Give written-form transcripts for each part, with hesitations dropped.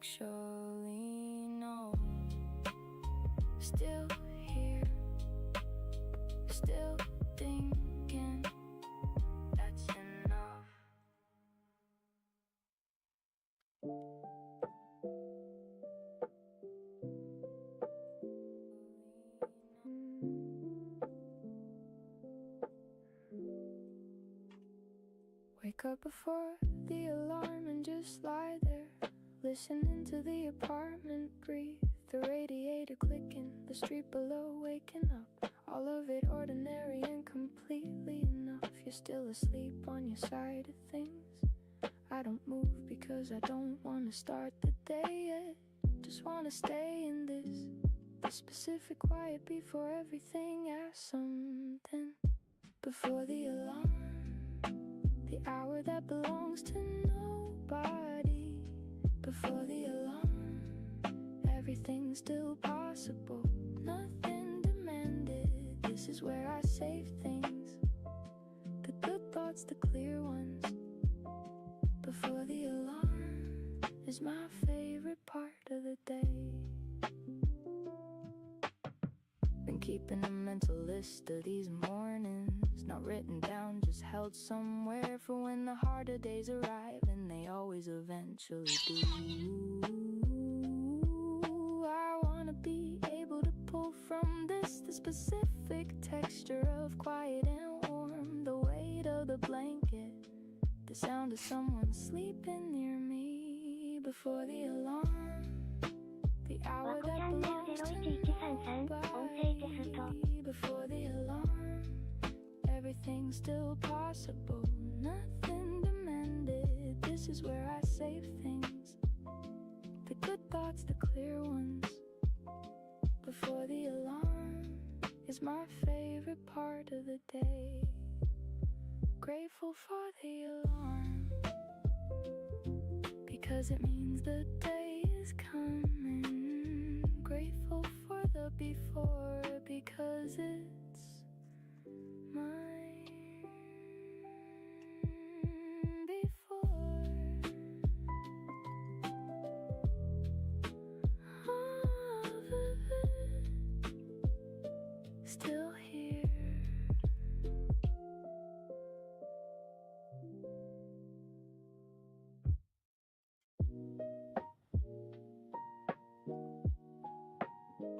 actually know. Still here, still thinking that's enough. Wake up before the alarm and just lie there, listening to the apartment breathe, the radiator clicking, the street below waking up, all of it ordinary and completely enough. You're still asleep on your side of things. I don't move because I don't want to start the day yet. Just want to stay in this specific quiet before everything. Ask something before the alarm, the hour that belongs to nobody. Before the alarm, everything's still possible, nothing demanded. This is where I save things, the good thoughts, the clear ones. Before the alarm is my favorite part of the day. Been keeping a mental list of these mornings, not written down, just held somewhere for when the harder days arrive, and they always eventually do. I wanna be able to pull from this the specific texture of quiet and warm, the weight of the blanket, the sound of someone sleeping near me. Before the alarm, the hour that belongs to nobody. Before the alarm, everything's still possible, nothing demanded. This is where I save things, the good thoughts, the clear ones. Before the alarm is my favorite part of the day. Grateful for the alarm, because it means the day is coming. Grateful for the before, because it's mine. Before all of it, still here.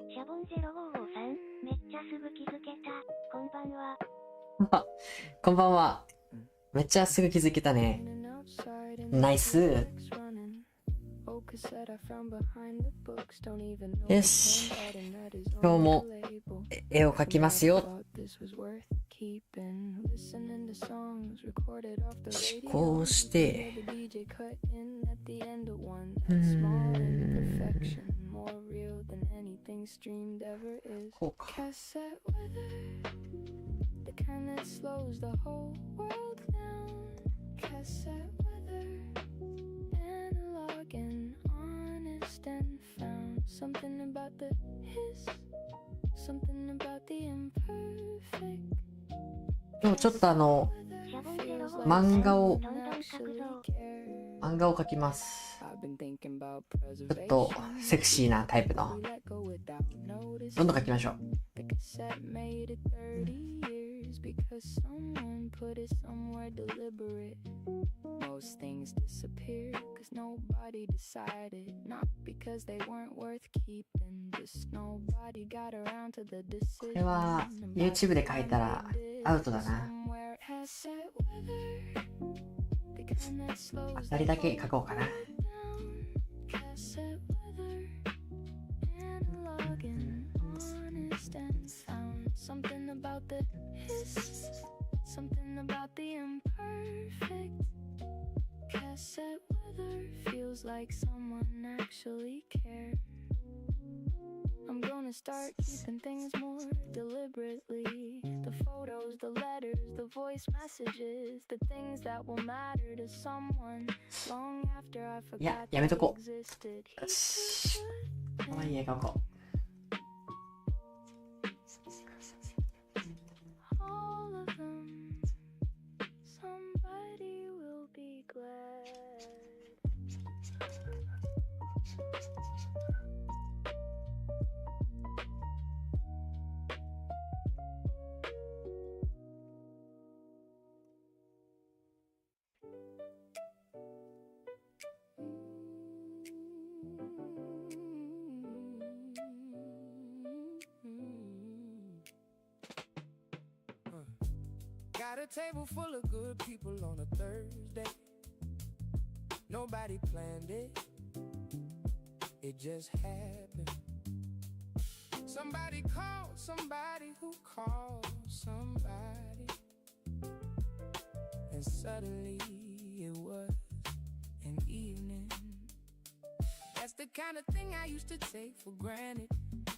シャボン0553、めっちゃすぐ気づけた。こんばんは。こんばんは。めっちゃすぐ気づけたね。ナイス。よし。今日も絵を描きますよ。こうして。こうか。The kind that slows the whole world down. Cassette weather, analog and honest and found. Something about the hiss, something about the imperfect. 今日ちょっと漫画を描きます。ちょっとセクシーなタイプの。どんどん描きましょう。Because someone put it somewhere deliberate. Most things disappear because nobody decided. Not because they weren't worth keeping. Just nobody got around to the decision. これは YouTube で書いたらアウトだな。当たりだけ書こうかな。Something about the hiss, something about the imperfect. Cassette weather feels like someone actually cared. I'm gonna start keeping things more deliberately. The photos, the letters, the voice messages, the things that will matter to someone long after I forgot they existed. よし。かわいい絵描こう。a table full of good people on a Thursday. Nobody planned it, it just happened. Somebody called somebody who called somebody, and suddenly it was an evening. That's the kind of thing I used to take for granted.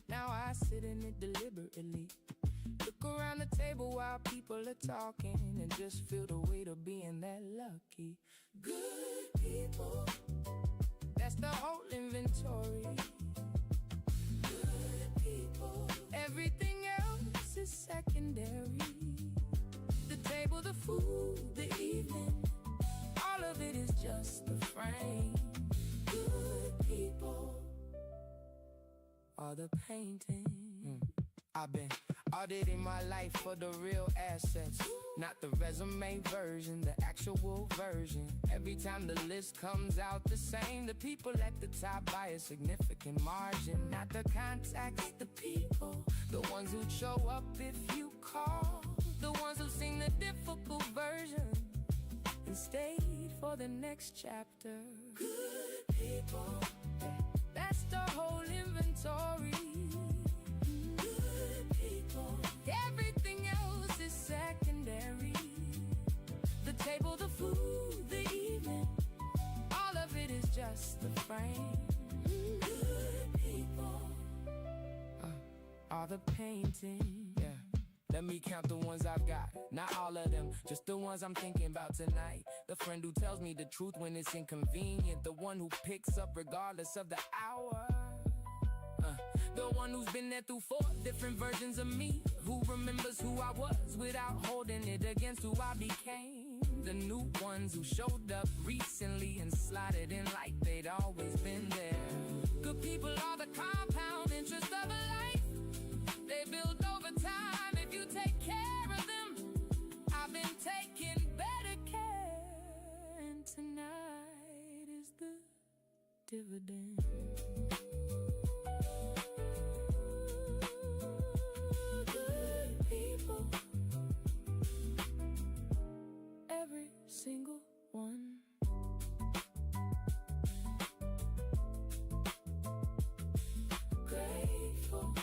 Now I sit in it deliberately, look around the table while people are talking, and just feel the weight of being that lucky. Good people, that's the whole inventory. Good people, everything else is secondary. The table, the food, the evening, all of it is just the frame. Good people are the painting. I've been auditing my life for the real assets, not the resume version, the actual version. Every time the list comes out the same, the people at the top by a significant margin. Not the contacts, the people, the ones who'd show up if you call, the ones who've seen the difficult version and stayed for the next chapter. Good people, that's the whole inventory. Good people, everything else is secondary. The table, the food, the evening, all of it is just the frame. Good people are the painting. Yeah. Let me count the ones I've got, not all of them, just the ones I'm thinking about tonight. The friend who tells me the truth when it's inconvenient, the one who picks up regardless of the hour. The one who's been there through 4 different versions of me, who remembers who I was without holding it against who I became. The new ones who showed up recently and slotted in like they'd always been there. Good people are the compound interest of a life. They build over time if you take care of them. I've been taking better care, and tonight is the dividend. Good people, every single one. Grateful.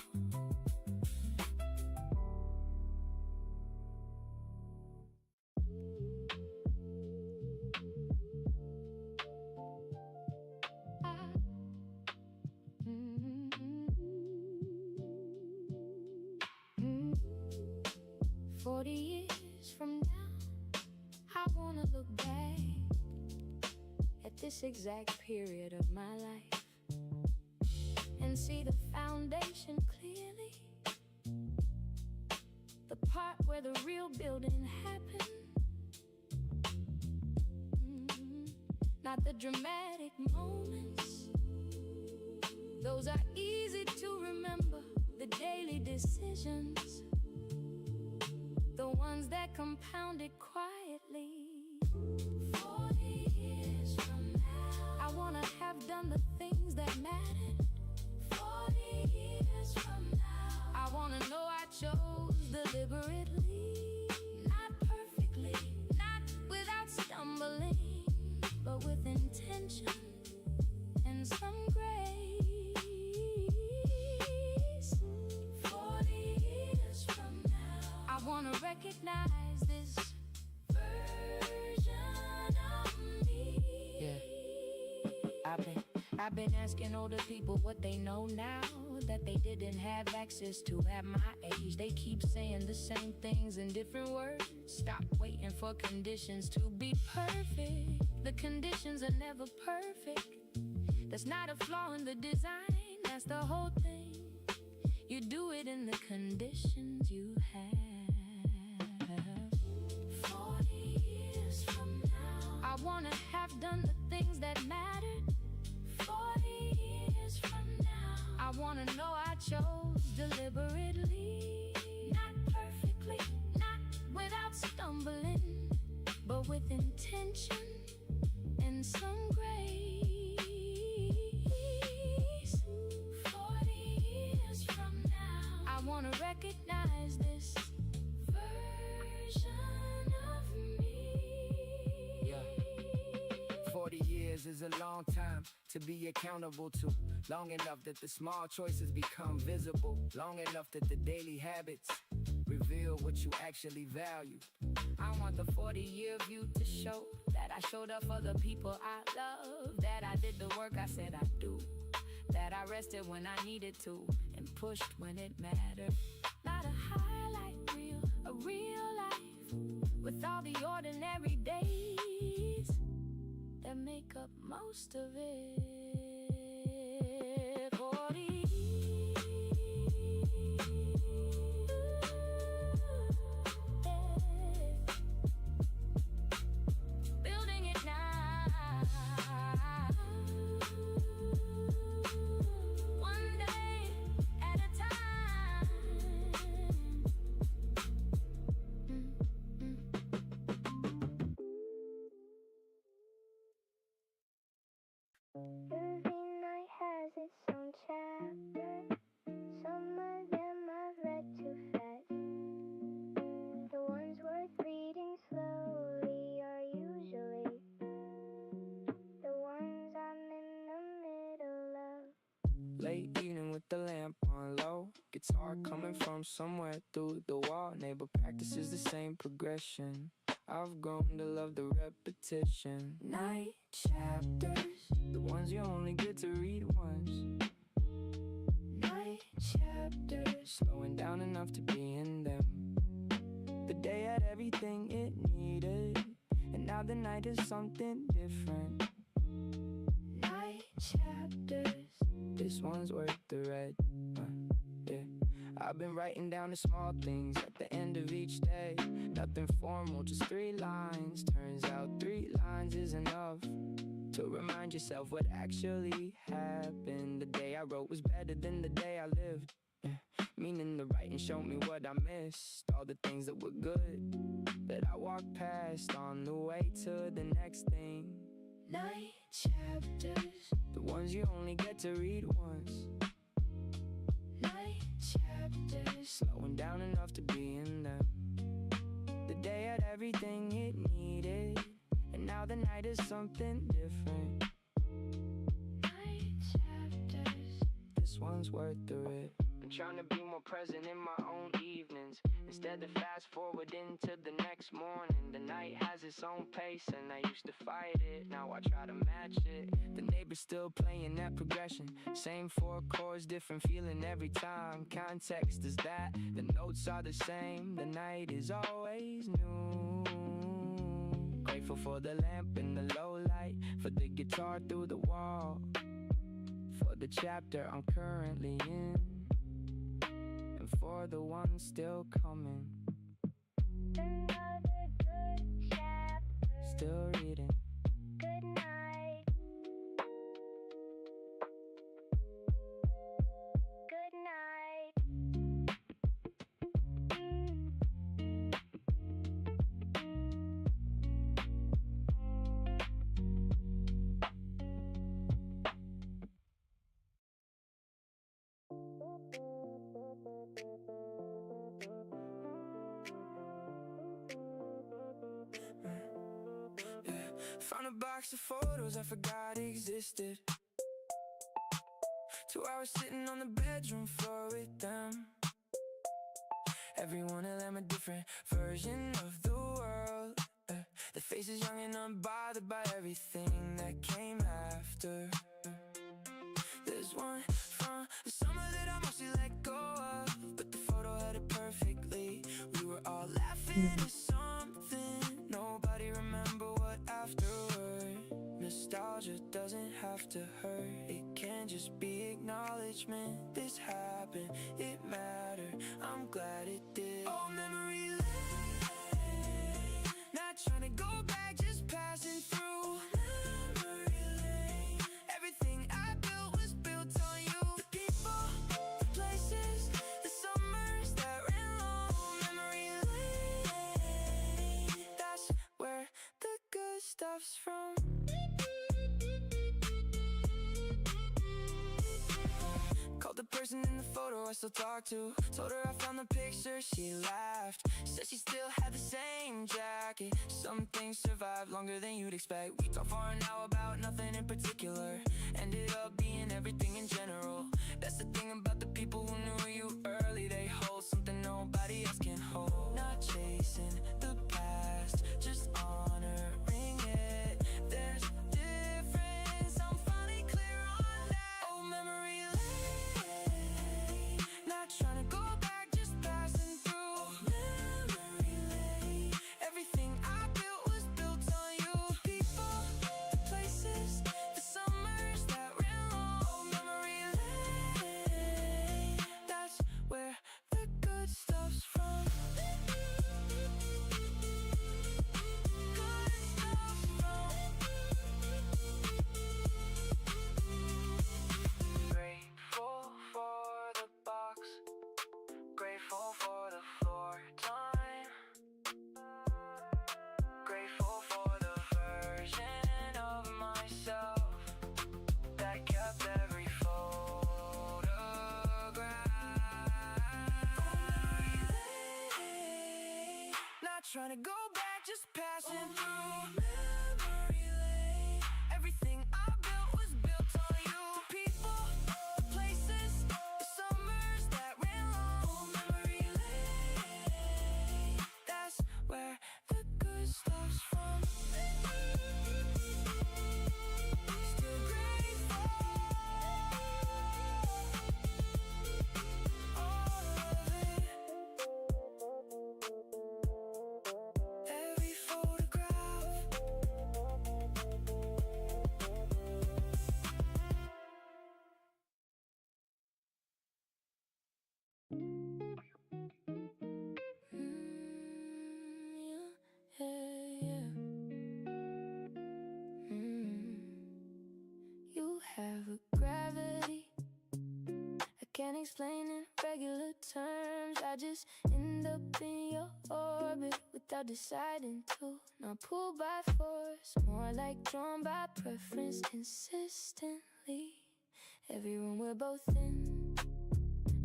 Mm. 40 years from now, I wanna look back at this exact period of my life and see the foundation clearly, the part where the real building happened. Not the dramatic moments, those are easy to remember. The daily decisions, the ones that compounded quietly. 40 years from now, I wanna have done the things that mattered. 40 years from now, I wanna know I chose deliberately, not perfectly, not without stumbling, but with intention and some grace. 40 years from now, I wanna recognize this version of me. Yeah, I've been asking older people what they know now that they didn't have access to at my age. They keep saying the same things in different words. Stop waiting for conditions to be perfect. The conditions are never perfect. That's not a flaw in the design, that's the whole thing. You do it in the conditions you have. 40 years from now, I wanna have done the things that mattered. 40 years from now, I wanna know I chose deliberately, not perfectly, not without stumbling, but with intention and some grace. 40 years from now, I wanna recognize this version to be accountable to. Long enough that the small choices become visible. Long enough that the daily habits reveal what you actually value. I want the 40-year view to show that I showed up for the people I love, that I did the work I said I'd do, that I rested when I needed to and pushed when it mattered. Not a highlight reel, a real life with all the ordinary days that make up most of it. 40. Building it now. One day at a time. Every night has its own chapter. Some of them I've read too fast. The ones worth reading slowly are usually the ones I'm in the middle of. Late evening with the lamp on low, guitar coming from somewhere through the wall. Neighbor practices the same progression. I've grown to love the repetition. Night chapters, the ones you only get to read once. Night chapters, slowing down enough to be in them. The day had everything it needed, and now the night is something different. Night chapters, this one's worth the read. Yeah. I've been writing down the small things at the end of each day. Nothing formal, just 3 lines. Turns out 3 lines is enough to remind yourself what actually happened. The day I wrote was better than the day I lived. Yeah. Meaning the writing showed me what I missed. All the things that were good that I walked past on the way to the next thing. Night chapters, the ones you only get to read once. Night chapters, slowing down enough to be in them. The day had everything it needed, and now the night is something different. Night chapters, this one's worth the read. I'm trying to be more present in my own evenings, instead of fast forward into the next morning. The night has its own pace, and I used to fight it. Now I try to match it. The neighbor's still playing that progression, same 4 chords, different feeling every time. Context is that the notes are the same. The night is always new. Grateful for the lamp in the low light, for the guitar through the wall, for the chapter I'm currently in, and for the one still coming. Another good chapter. Still reading. Good night. Good night. Found a box of photos I forgot existed. 2 hours sitting on the bedroom floor with them. Every one of them a different version of the world. The faces young and unbothered by everything that came after. There's one from the summer that I mostly let go of, but the photo had it perfectly. We were all laughing at something. Nobody remember what afterward. Nostalgia doesn't have to hurt. It can just be acknowledgement. This happened, it mattered. I'm glad it did. Oh, memory lane. Not trying to go back, just passing through. Memory lane. Everything I built was built on you. The people, the places, the summers that ran long. Memory lane. That's where the good stuff's from. Called the person in the photo I still talk to. Told her I found the picture, she laughed. Said she still had the same jean jacket. Some things survive longer than you'd expect. We talked for an hour about nothing in particular. Ended up being everything in general. That's the thing about the people who knew you early. They hold something nobody else can hold. Not chasing the past, just honoring it. There's difference, I'm finally clear on that. Oh, memory lane. Not trying to go back, just passing through. Oh, memory lane. Everything I built was built on you. People, the places, the summers that ran long. Oh, memory lane. That's where the good stuff's from. Good stuff's from. Grateful for the box, grateful for the floor time, grateful for the version of myself that kept every photograph. Not trying to go back, just passing through. Memory lane. Everything I built was built on you. The people, the places, the summers that ran long. Oh, memory lane. That's where the good stuff's from. Still grateful. All of it. Every photograph. You have a gravity I can't explain in regular terms. I just end up in your orbit without deciding to. Not pulled by force, more like drawn by preference consistently. Every room we're both in,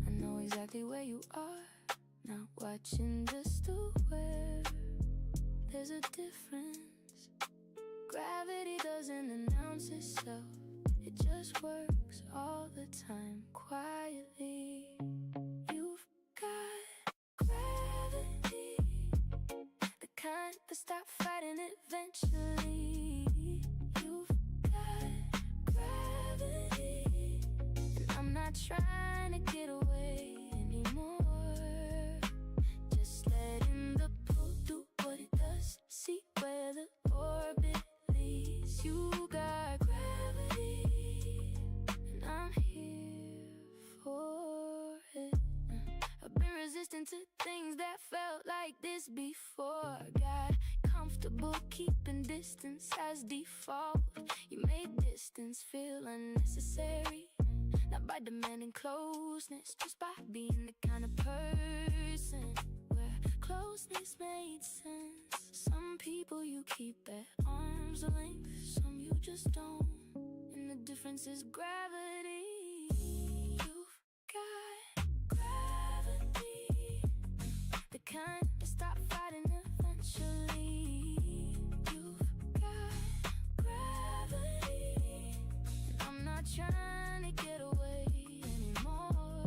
I know exactly where you are. Not watching just to where there's a difference. Gravity doesn't announce itself, it just works all the time quietly. You've got gravity, the kind that stop fighting eventually. You've got gravity, and I'm not trying to get away anymore. Just letting the pull do what it does. See where the orbit leads. You got gravity, and I'm here for it. I've been resistant to things that felt like this before. Got comfortable keeping distance as default. You made distance feel unnecessary, not by demanding closeness, just by being the kind of person where closeness made sense. Some people you keep at arm's length, some you just don't, and the difference is gravity. You've got gravity, the kind that stop fighting eventually. You've got gravity, and I'm not trying to get away anymore.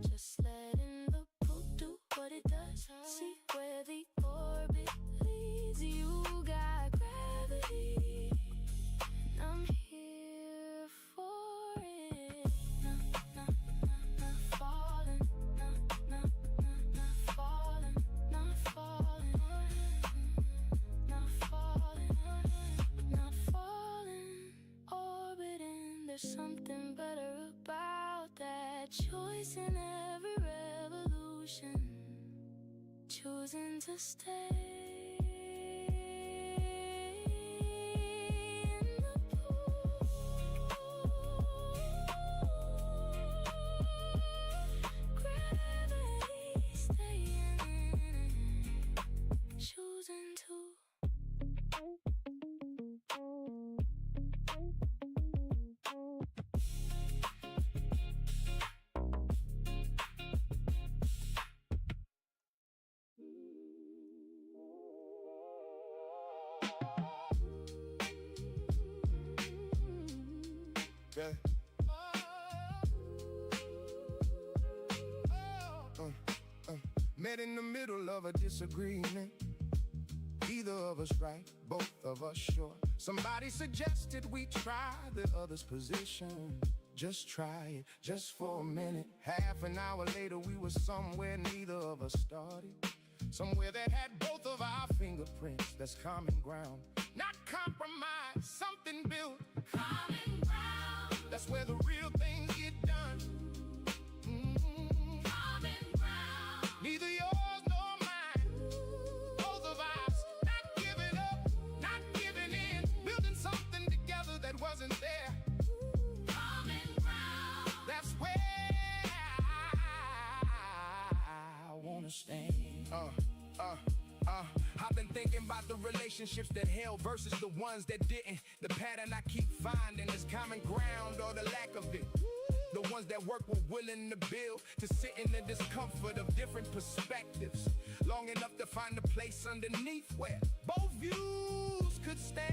Just letting the pull do what it does. See where the orbit leads. You got gravity, and I'm here for it. Not falling, not falling, not falling, not falling, not falling, orbiting. There's something better about that choice in every revolution, choosing to stay in the pool. Gravity staying in it, choosing to. Yeah. Met in the middle of a disagreement. Either of us right, both of us short. Somebody suggested we try the other's position. Just try it, just for a minute. Half an hour later we were somewhere neither of us started. Somewhere that had both of our fingerprints. That's common ground, not compromise. Something built common ground. That's where the real things get done. Common ground. Neither yours nor mine. Both of us not giving up, not giving in. Building something together that wasn't there. Common ground. That's where I wanna stand. I've been thinking about the relationships that held versus the ones that didn't. The pattern I keep finding is common ground or the lack of it. The ones that work were willing to build, to sit in the discomfort of different perspectives, long enough to find a place underneath where both views could stand.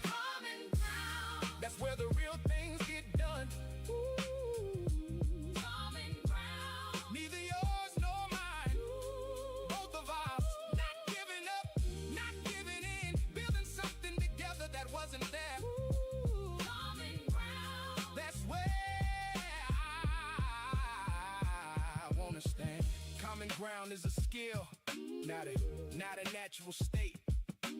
Common ground. That's where the real things get done. Common ground. Neither yours nor mine. Both of us not giving up, not giving in. Building something together that wasn't there. Common ground. That's where I wanna stand. Common ground is a skill, not a natural state.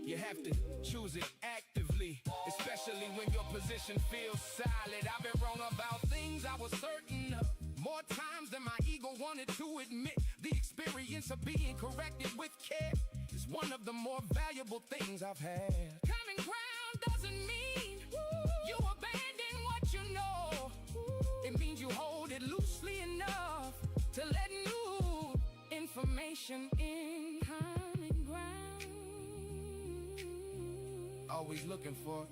You have to choose it actively, especially when your position feels solid. I've been wrong about things I was certain of, more times than my ego wanted to admit. The experience of being corrected with care is one of the more valuable things I've had. Common ground doesn't mean you abandon what you know. It means you hold it loosely enough to let new information in. Common ground. Always looking for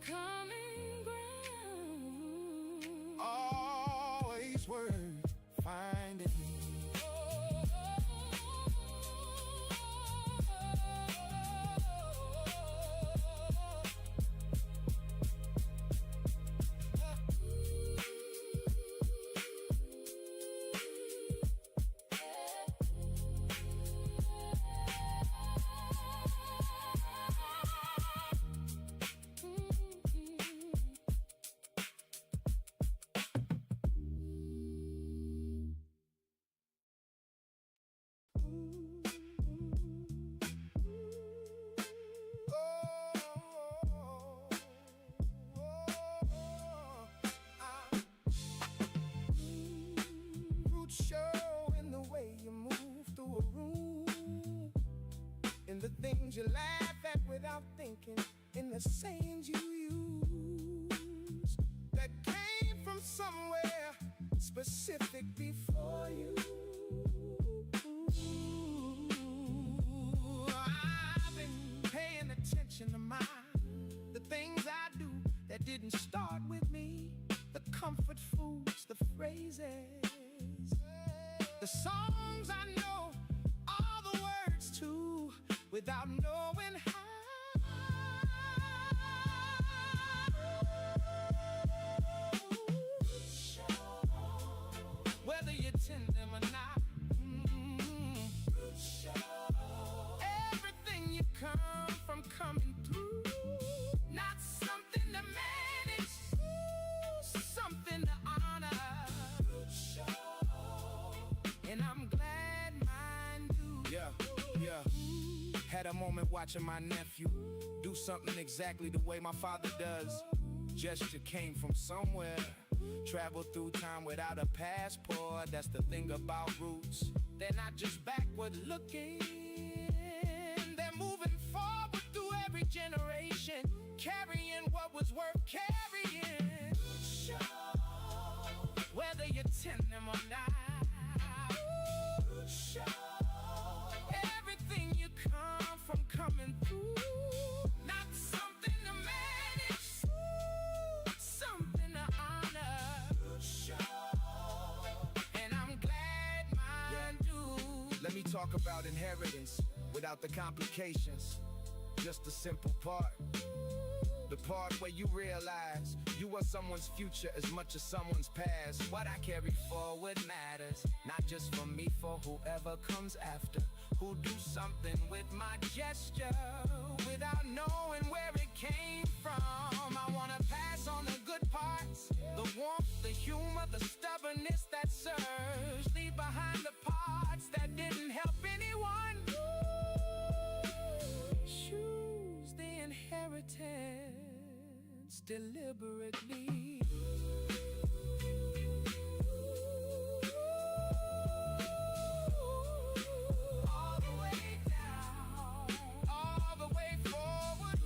common ground. Always worth finding. Show in the way you move through a room, in the things you laugh at without thinking, in the sayings you use that came from somewhere specific before you. I've been paying attention to mine, the things I do that didn't start with me, the comfort foods, the phrases, the songs I know all the words to without knowing how. Whether you tend them or not, everything you come from coming through. Not something to manage, something to honor. And I'm glad mine do. Yeah. Had a moment watching my nephew do something exactly the way my father does. Gesture came from somewhere. Traveled through time without a passport. That's the thing about roots. They're not just backward looking. They're moving forward through every generation, carrying what was worth carrying. Whether you tend them or not. Everything you come from coming through. Not something to manage, something to honor. And I'm glad mine do. Let me talk about inheritance without the complications. Just the simple part. point where you realize you are someone's future as much as someone's past. What I carry forward matters, not just for me, for whoever comes after, who do something with my gesture without knowing where it came from. I wanna pass on the good parts, the warmth, the humor, the stubbornness that serves. Leave behind the parts that didn't help anyone. Choose the inheritance deliberately. All the way down, all the way forward.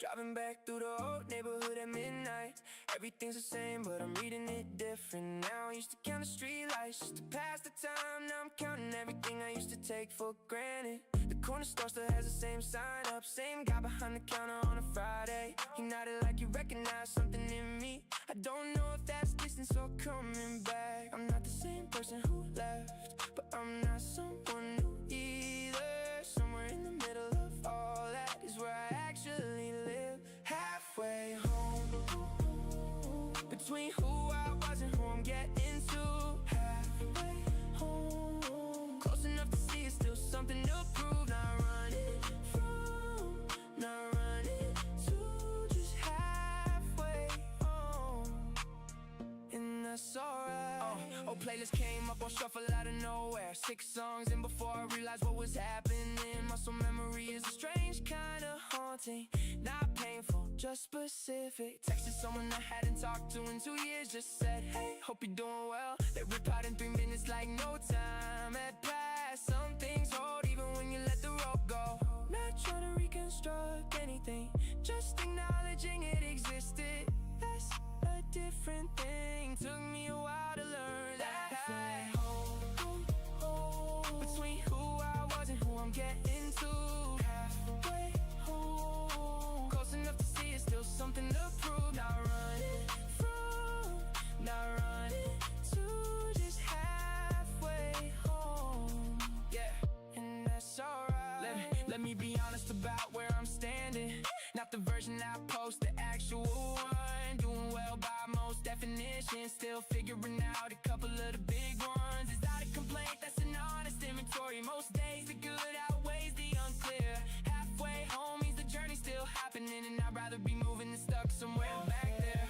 Driving back through the old neighborhood at midnight. Everything's the same, but I'm reading it different now. I used to count the street lights just to pass the time. Now I'm counting everything I used to take for granted. The corner store still has the same sign up, same guy behind the counter on a Friday. He nodded like he recognized something in me. I don't know if that's distance or coming back. I'm not the same person who left, but I'm not someone new either. Somewhere in the middle of all that is where I actually live. Halfway home, between who I was and who I'm getting to. Halfway home, close enough to see it's still something to prove. Not running from, not running to, just halfway home, and that's alright. Oh, playlist came up on shuffle out of nowhere. 6 songs in before I realized what was happening. Muscle memory is a strange kind of haunting. Not painful, just specific. Texted someone I hadn't talked to in 2 years. Just said, hey, hope you're doing well. They rip out in 3 minutes like no time had passed. Some things hold even when you let the rope go. Not trying to reconstruct anything, just acknowledging it existed. That's a different thing. Took me a while to learn that. Between who I was and who I'm getting to. Halfway home, close enough to see it's still something to prove. Not running from, not running to, just halfway home. Yeah, and that's alright. Let me be honest about where I'm standing. Not the version I post, the actual one. Doing well by most definitions, still figuring out a couple of the big ones. Is that a complaint? That's an honest inventory. Most days the good outweighs the unclear. Halfway home means the journey's still happening, and I'd rather be moving than stuck somewhere back there.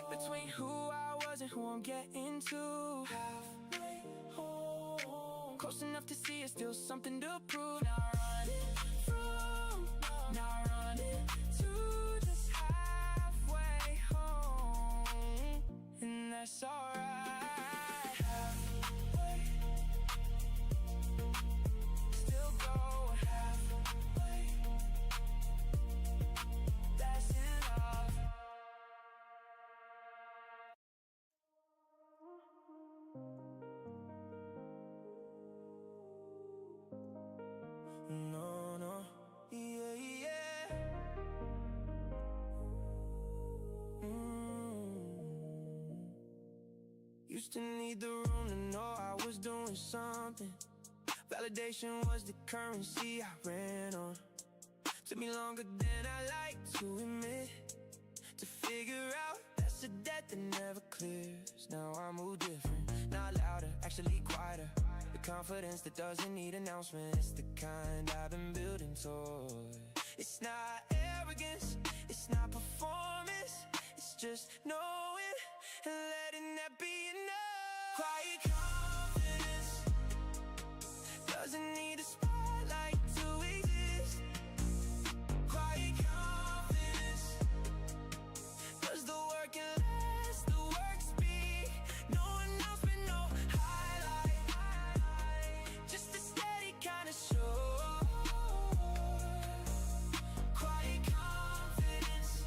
Between who I was and who I'm getting to. Halfway home, close enough to see it's still something to prove. Not running from, not running to, just halfway home, and that's alright. Halfway, still go halfway, that's enough. No, no, yeah, yeah. Used to need the room to know I was doing something. Validation was the currency I ran on. Took me longer than I like to admit, to figure out that's a debt that never clears. Now I move different, not louder, actually quieter. The confidence that doesn't need announcement, it's the kind I've been building toward. It's not arrogance, it's not performance, it's just knowing and letting that be enough. Quiet confidence doesn't need a spotlight to exist. Quiet confidence does the work and lets the work speak. No announcement, no highlight, just a steady kind of show. Quiet confidence,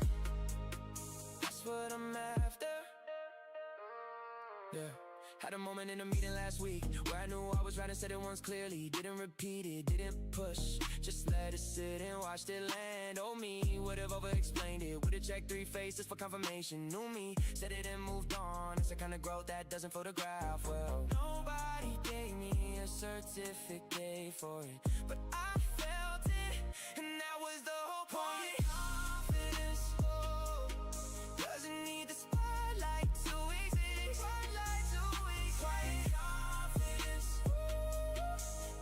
that's what I'm after. Yeah. Had a moment in a meeting last week where I knew I was right and said it once clearly. Didn't repeat it, didn't push. Just let it sit and watched it land. Oh me, would've over-explained it. Would've checked 3 faces for confirmation. Knew me, said it and moved on. It's the kind of growth that doesn't photograph well. Nobody gave me a certificate for it, but I felt it, and that was the whole point. Confidence doesn't need the spotlight to exist. Quiet confidence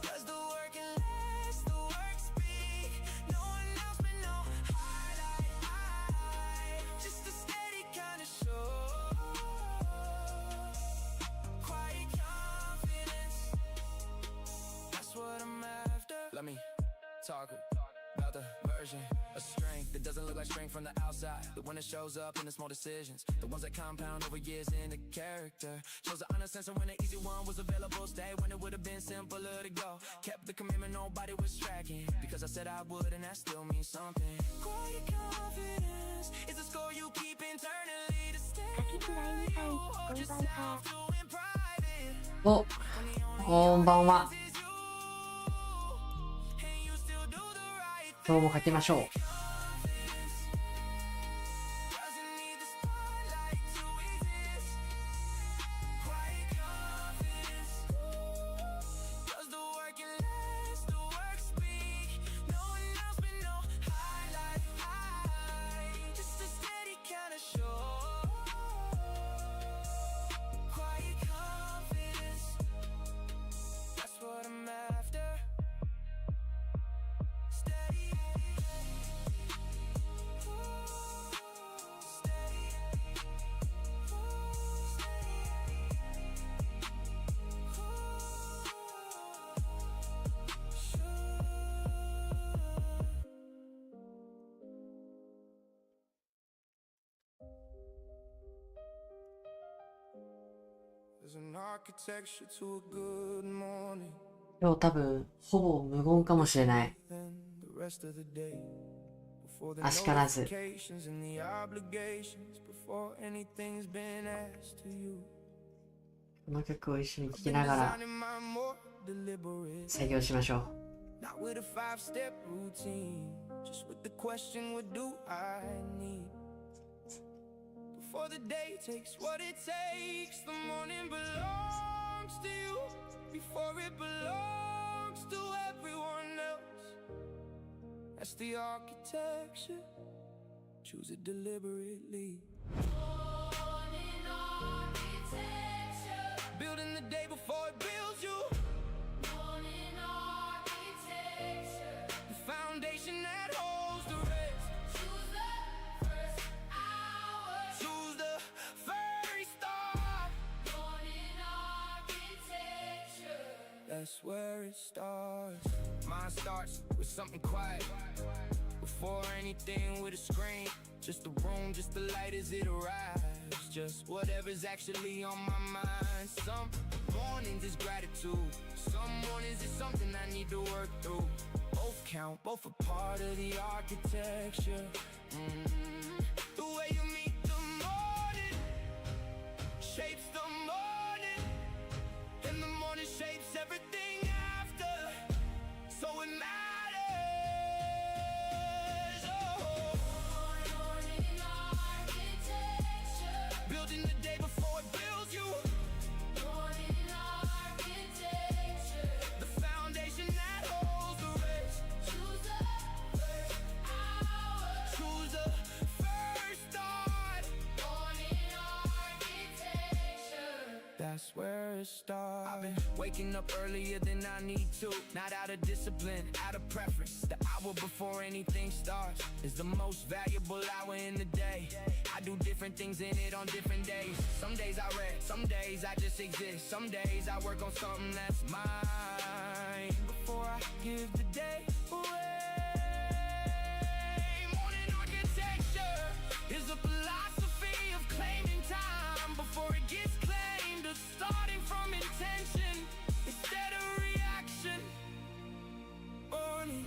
does the work and lets the work speak. No one else but no highlight. Just a steady kind of show. Quiet confidence, that's what I'm after. Let me talk about the version of strength that doesn't look like strength from the outside. The one that shows up in the small decisions, the ones that compound over years in the character. Shows the honest sense of when the easy one was available. Stay when it would have been simpler to go. Kept the commitment, nobody was tracking, because I said I would, and that still means something. Quiet confidence is a score you keep internally to stay. かきフライにさん、こんばんは。お、こんばんは。今日も書きましょう。今日多分ほぼ無言かもしれない。あしからず。この曲を一緒に聴きながら作業しましょう。For the day takes what it takes. The morning belongs to you before it belongs to everyone else. That's the architecture. Choose it deliberately. Morning architecture. Building the day before it builds you. Morning architecture. The foundation that holds the rest. That's where it starts. Mine starts with something quiet. Before anything with a screen. Just the room, just the light as it arrives. Just whatever's actually on my mind. Some mornings is gratitude. Some mornings is something I need to work through. Both count, both a part of the architecture. The way you meet the morning shapes the morning, and the morning shapes everything after. So it matters. Oh, morning architecture. Building the day before it builds you. Morning architecture. The foundation that holds the rest. Choose the first hour. Choose the first start. Morning architecture. That's where it starts. I've been waking up earlier than I need to. Not out of discipline, out of preference. The hour before anything starts is the most valuable hour in the day. I do different things in it on different days. Some days I rest, some days I just exist. Some days I work on something that's mine before I give the day away. Morning architecture is a philosophy of claiming time before it gets claimed, or starting from intention instead of reaction. Morning,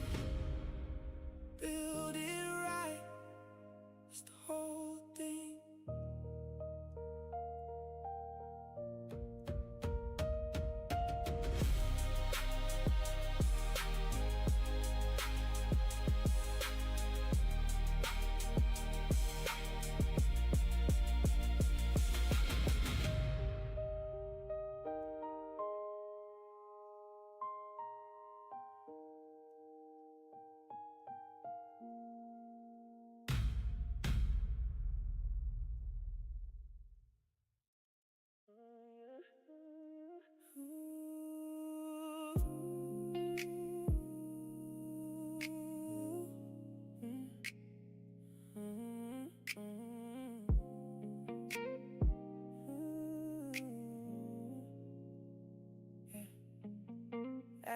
build it right. It's the whole thing.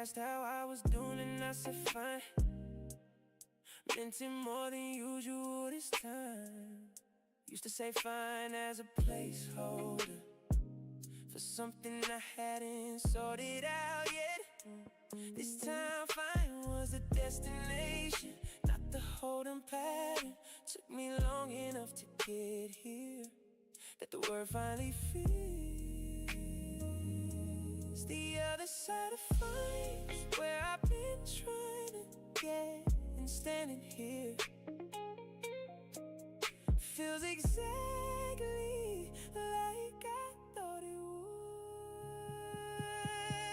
asked how I was doing and I said fine. Meant it more than usual this time. Used to say fine as a placeholder for something I hadn't sorted out yet. This time fine was the destination, not the holding pattern. Took me long enough to get here that the word finally feels. The other side of fine is where I've been trying to get, and standing here feels exactly like I thought it would.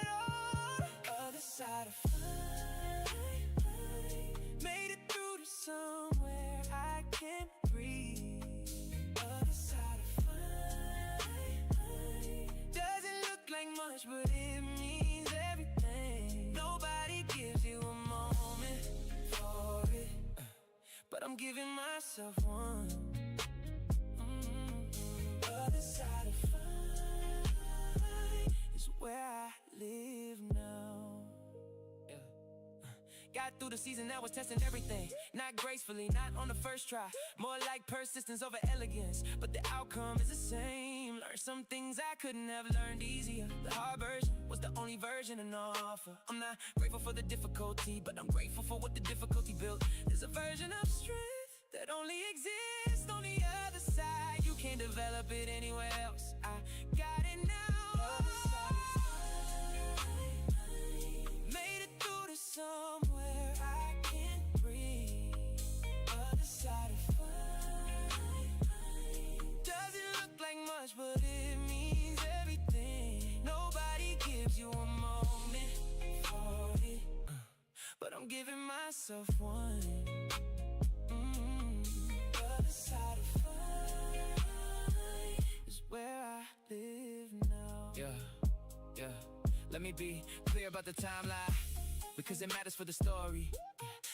Oh, the other side of fine, made it through to somewhere I can't breathe. Other side of fine, doesn't look like much, but it means everything. Nobody gives you a moment for it, but I'm giving myself one. Other side of fine is where I live now. Yeah. Got through the season that was testing everything. Not gracefully, not on the first try. More like persistence over elegance, but the outcome is the same. Learned some things I couldn't have learned easier. The hard version was the only version on offer. I'm not grateful for the difficulty, but I'm grateful for what the difficulty built. There's a version of strength that only exists on the other side. You can't develop it anywhere else. I got it now. Other side of fine, made it through to somewhere I can't breathe. Other side of fine, doesn't look like much, but it means everything. Nobody gives you a moment for it, but I'm giving myself one. Other side of fine is where I live now. Yeah. Let me be clear about the timeline, because it matters for the story.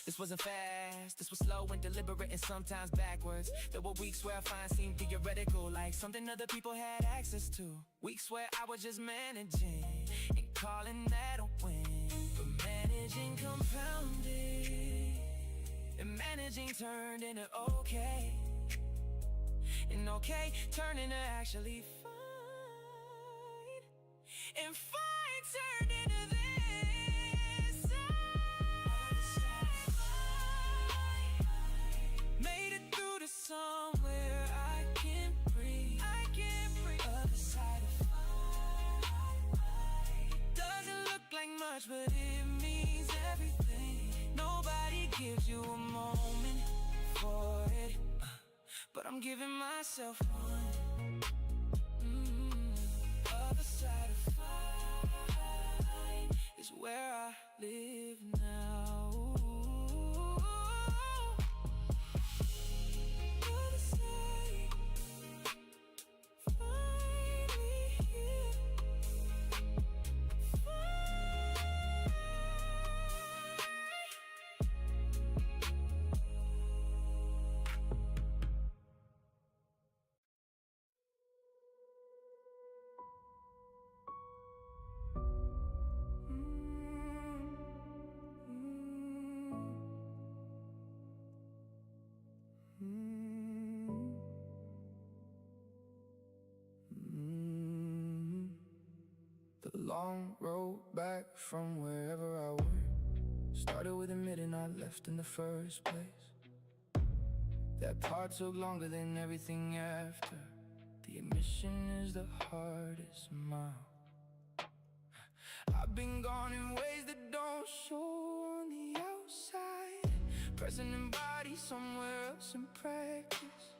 This wasn't fast, this was slow and deliberate and sometimes backwards. There were weeks where I find seemed theoretical, like something other people had access to. Weeks where I was just managing and calling that a win. But managing compounded, and managing turned into okay, and okay turned into actually fine, and fine turned into this. Made it through to somewhere I can't breathe. I can't breathe. Other side of fine, doesn't look like much, but it means everything. Nobody gives you a moment for it, but I'm giving myself one. Other side of fine is where I live now. Other side, finally here. The long road back from wherever I went started with admitting I left in the first place. That part took longer than everything after. The admission is the hardest mile. I've been gone in ways that don't show on the outside, present in body somewhere else in practice,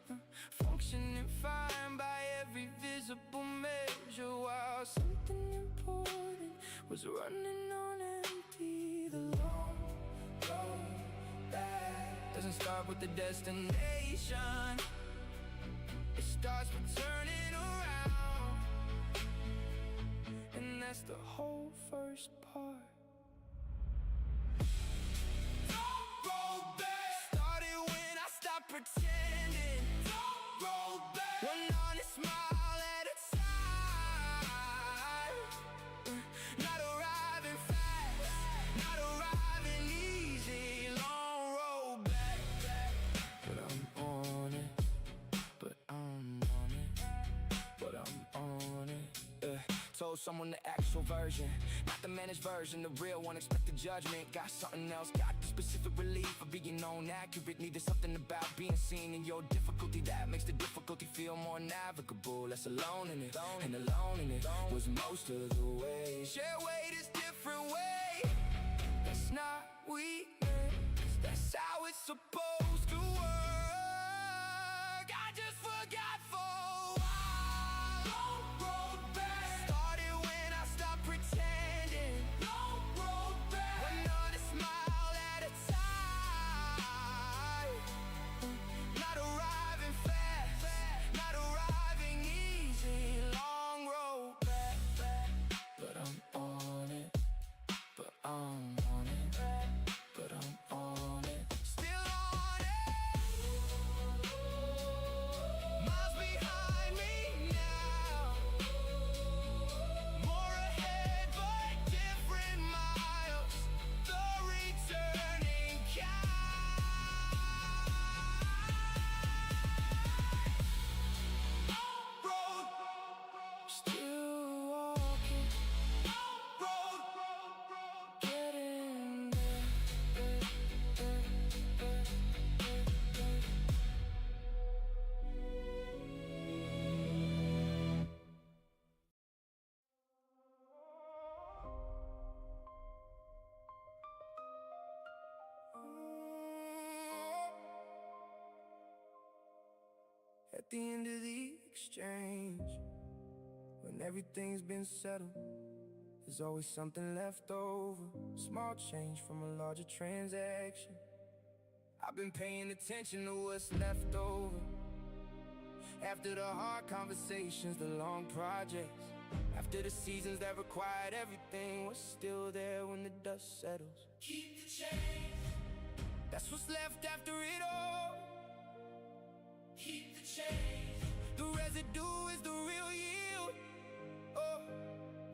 functioning fine by every visible measure, while something important was running on empty. The long road back doesn't start with the destination, it starts with turning around, and that's the whole first part. Don't roll back. Started when I stopped pretending. Don't roll back. One honest smile at a time. Not arriving fast, someone the actual version, not the managed version, the real one. Expect the judgment, got something else, got the specific relief of being known accurately. There's something about being seen in your difficulty that makes the difficulty feel more navigable. Less alone in it, and alone in it was most of the way. Share weight is different way. That's not weakness, that's how it's supposed to work. I just forgot for a while. Long road back. Started when I stopped pretending. Long road back. Another smile at a time. Not arriving fast, not arriving easy. Long road back. But I'm on it. But I'm on it. But I'm on it. Still on it. Miles behind me now. More ahead but different miles. The returning kind. Road. Still walking. Road. Getting there. At the end of the exchange, when everything's been settled, there's always something left over. Small change from a larger transaction. I've been paying attention to what's left over. After the hard conversations, the long projects, after the seasons that required everything, what's still there when the dust settles? Keep the change. That's what's left after it all. Keep the change. The residue is the real yield. Oh,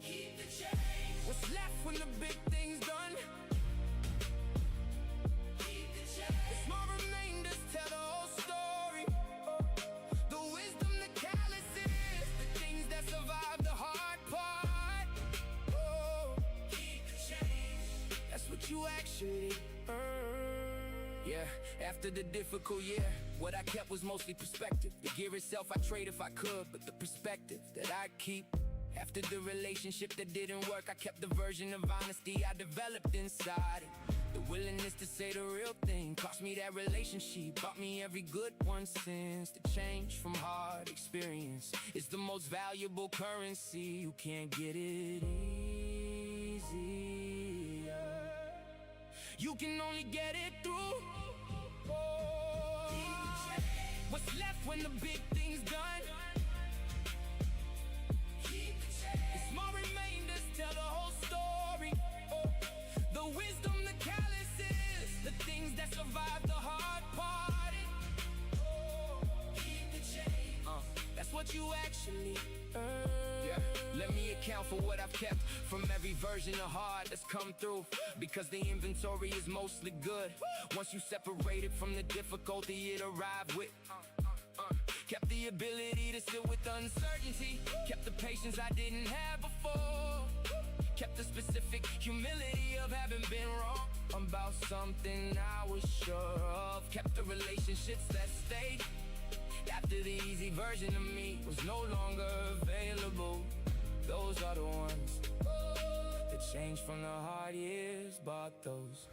keep the change. What's left when the big thing's done? Keep the change. The small remainders tell the whole story. Oh, the wisdom, the calluses, the things that survive the hard part. Oh, keep the change. That's what you actually earn. Yeah, after the difficult year, what I kept was mostly perspective. The gear itself I trade if I could, but the perspective that I keep. After the relationship that didn't work, I kept the version of honesty I developed inside it. The willingness to say the real thing cost me that relationship, bought me every good one since. The change from hard experience is the most valuable currency. You can't get it easy. You can only get it through. Oh, what's left when the big thing's done? The small remainders tell the whole story. Oh, the wisdom, the calluses, the things that survive the hard part. Oh, keep the change. That's what you actually earn. Yeah. Let me account for what I've kept from every version of hard that's come through, because the inventory is mostly good. Once you separate it from the difficulty it arrived with. Kept the ability to sit with uncertainty. Kept the patience I didn't have before. Kept the specific humility of having been wrong about something I was sure of. Kept the relationships that stayed after the easy version of me was no longer available. Those are the ones that changed from the hard years, bought those.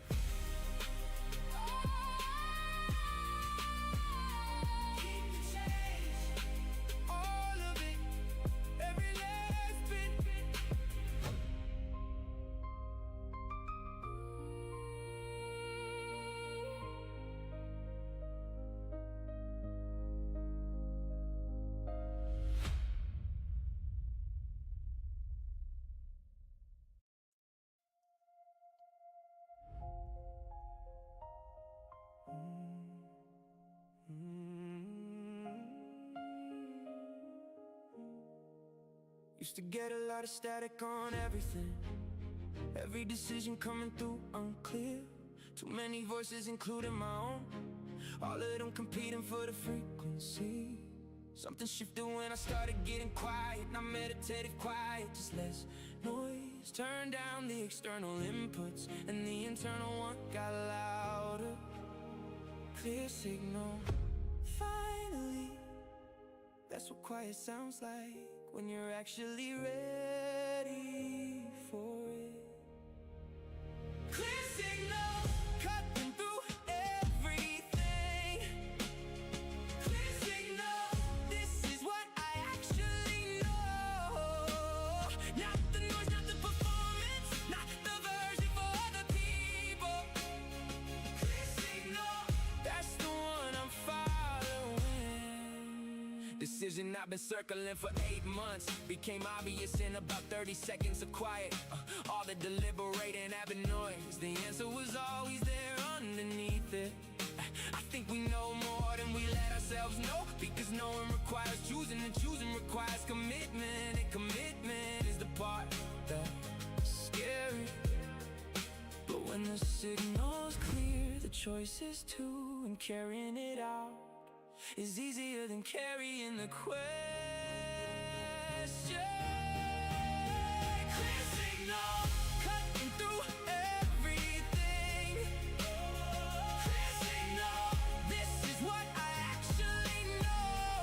Used to get a lot of static on everything. Every decision coming through unclear. Too many voices including my own, all of them competing for the frequency. Something shifted when I started getting quiet. not meditative quiet, just less noise. Turn down the external inputs, and the internal one got louder. Clear signal, finally. That's what quiet sounds like when you're actually ready for it. Clear signal, cutting through everything. Clear signal, this is what I actually know. Not the noise, not the performance, not the version for other people. Clear signal, that's the one I'm following. Decision I've been circling for 8 months became obvious in about 30 seconds of quiet. All the deliberating having noise, the answer was always there underneath it. I think we know more than we let ourselves know, because knowing requires choosing, and choosing requires commitment, and commitment is the part that's scary. But when the signal's clear, the choice is to, and carrying it out is easier than carrying the question. Clear signal, cutting through everything. Clear signal, this is what I actually know.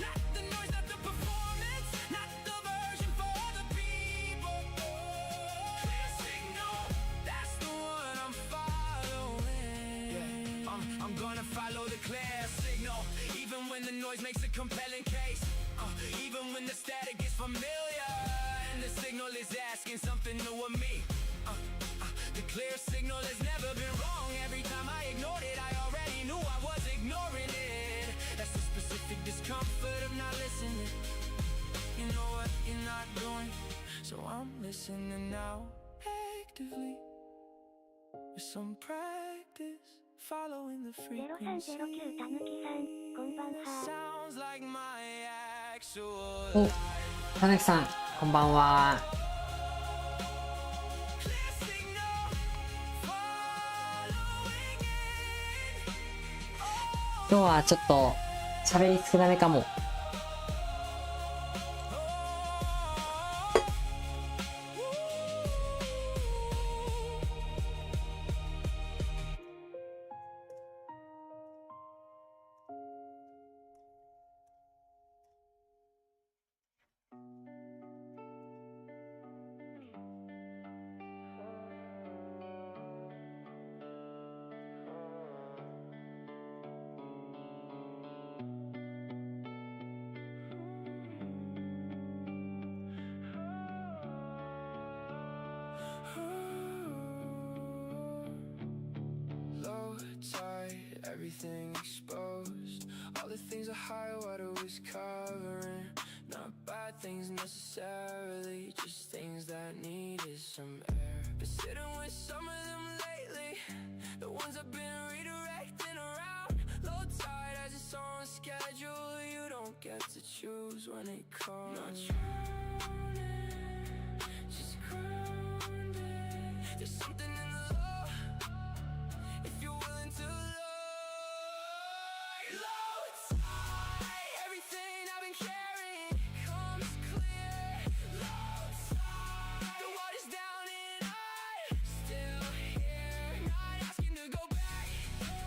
Not the noise, not the performance, not the version for other people. Clear signal, that's the one I'm following. Yeah, I'm gonna follow the clear signal, even when the noise makes a compelling case, even when the static is familiar and the signal is asking something new of me. The clear signal has never been wrong. Every time I ignored it, I already knew I was ignoring it. That's the specific discomfort of not listening. You know what you're not doing, so I'm listening now, actively, with some practice, following the frequency. 0309たぬきさん、こんばんは。 Sounds like my actual お、たぬきさん、こんばんは。今日はちょっと喋り少なめかも。Low tide, everything exposed. All the things a high water was covering. Not bad things necessarily, just things that needed some air. Been sitting with some of them lately, the ones I've been redirecting around. Low tide has its own schedule, you don't get to choose when it comes. Not drowning, just grounded. There's something in the low, if you're willing to low tide, everything I've been carrying comes clear. Low tide, the water's down and I'm still here. Not asking to go back,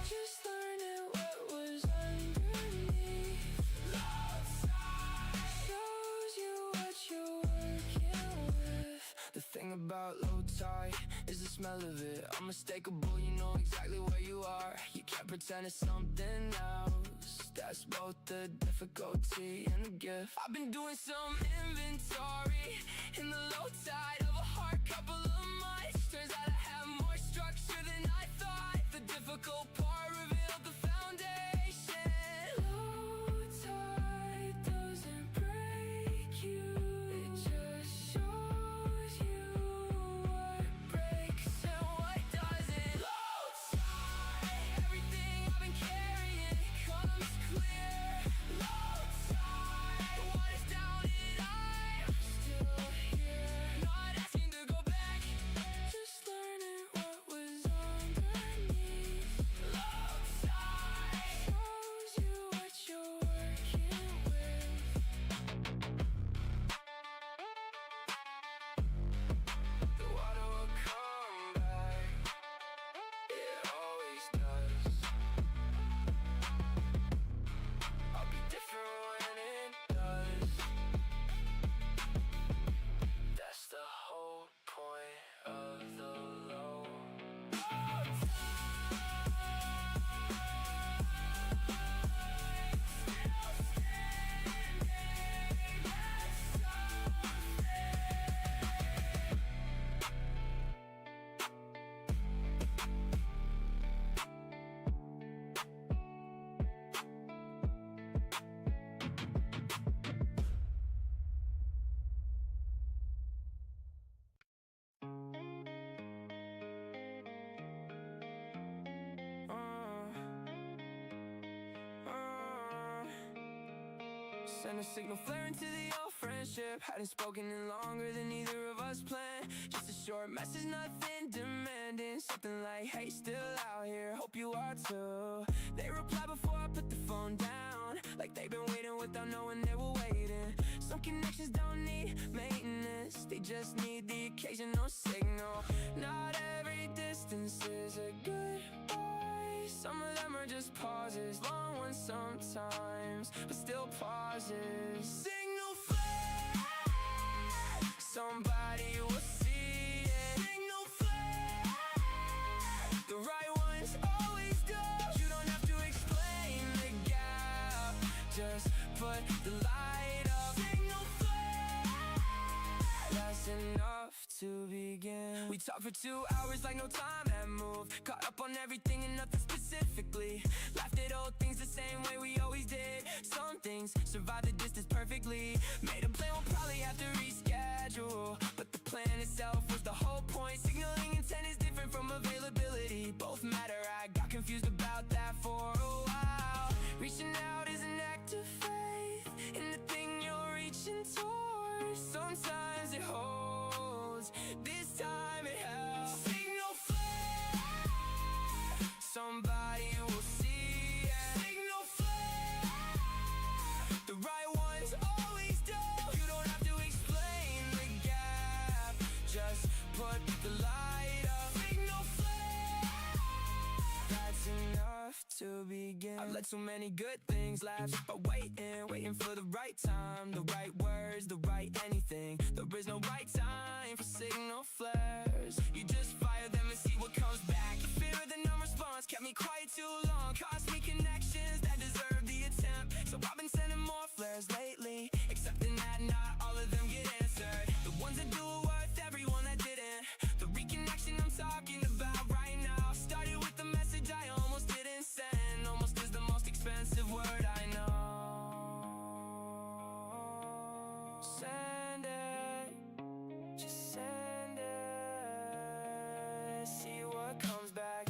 just learning what was underneath. Low tide shows you what you're working with. The thing about low tide is the smell of it. Unmistakable, you know exactly where you are. You can't pretend it's something else. That's both the difficulty and the gift. I've been doing some inventory in the low tide of a hard couple of months. Turns out I have more structure than I thought. The difficult part revealed the foundation. Low tide doesn't break you, it just shows you what breaks and what doesn't. Low tide, everything I've been carrying comes clear. Low tide, the water's down and I'm still here. Not asking to go back, just learning what was underneath. Low Send a signal flaring to the old friendship. Hadn't spoken in longer than either of us planned. Just a short message, nothing demanding. Something like, hey, still out here, hope you are too. They reply before I put the phone down, like they've been waiting without knowing they were waiting. Some connections don't need maintenance, they just need the occasional signal. Not every distance is a goodbye. Some of them are just pauses, long ones sometimes, but still pauses. Signal flare, somebody will see it. Signal flare, the right ones always do. You don't have to explain the gap, just put the light up. Signal flare, that's enough to begin. We talked for 2 hours like no time had moved. Caught up on everything and nothing specifically. Laughed at old things the same way we always did. Some things survived the distance perfectly. Made a plan, we'll probably have to reschedule, but the plan itself was the whole point. Signaling intent is different from availability. Both matter, I got confused about that for a while. Reaching out is an act of faith in the thing you're reaching towards. Sometimes it holds, this time it helps. Signal flare, somebody will see it. Signal flare, the right ones always do. You don't have to explain the gap, just put the light up. Signal flare, that's enough to begin. I've let so many good things lapse, but waiting for the right time, the right words, the right anything. There is no right time for signal flares. You just fire them and see what comes back. Your fear of the non-response kept me quiet too long, cost me connections that deserve the attempt. So I've been sending more flares lately, accepting that not all of them get answered. The ones that do are worth everyone that didn't. The reconnection I'm talking about right now started with the message I almost didn't send. Almost is the most expensive word I know. Send it, just send it, see what comes back.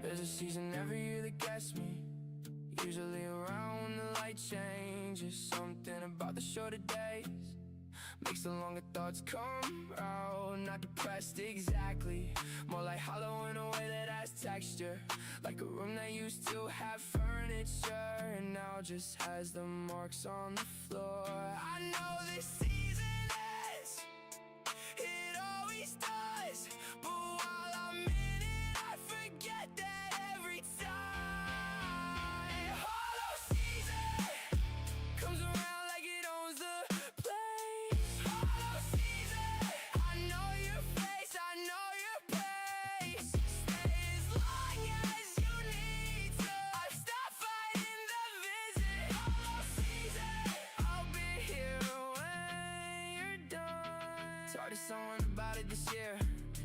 There's a season every year that gets me, usually around when the light changes. Something about the shorter days makes the longer thoughts come out. Not depressed exactly, more like hollow in a way that has texture. Like a room that used to have furniture and now just has the marks on the floor. I know this season ends, it always does, but while I'm in it I forget that every time. Hollow season comes around like it owns the place. Hollow season, I know your face, I know your pace. Stay as long as you need to, I've stopped fighting the visit. Hollow season, I'll be here when you're done. Talked to someone about it this year,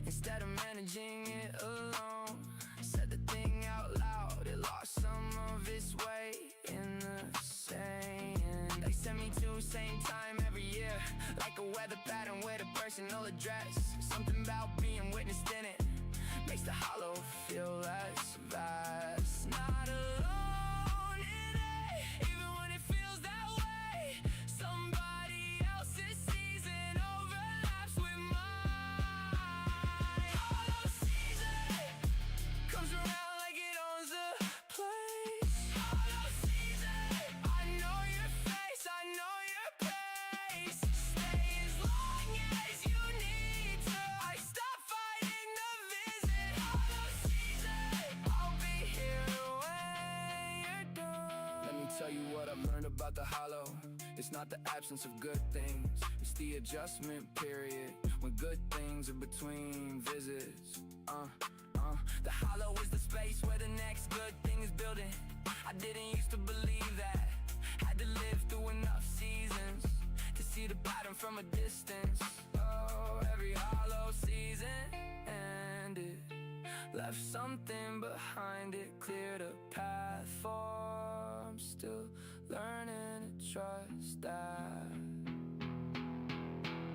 instead of managing it alone. Said the thing out loud, it lost some of its weight in the sand. They send me to same time every year, like a weather pattern with a personal address. Something about being witnessed in it makes the hollow feel less vast. Not alone in it, even when it feels that way. Somebody else's season overlaps with mine. Hollow season comes around like it owns the place. Hollow season, I know your face, I know your pace. Stay as long as you need to, I stop fighting the visit. Hollow season, I'll be here when you're done. Let me tell you what I've learned about the hollow. It's not the absence of good things, it's the adjustment period when good things are between visits. The hollow is the space where the next good thing is building. I didn't used to believe that. Had to live through enough seasons to see the pattern from a distance. Every hollow season ended, left something behind it, cleared a path for. I'm still learning to trust that,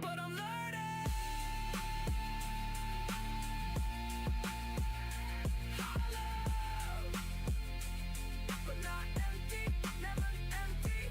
but I'm learning. Hollow, but not empty, never empty.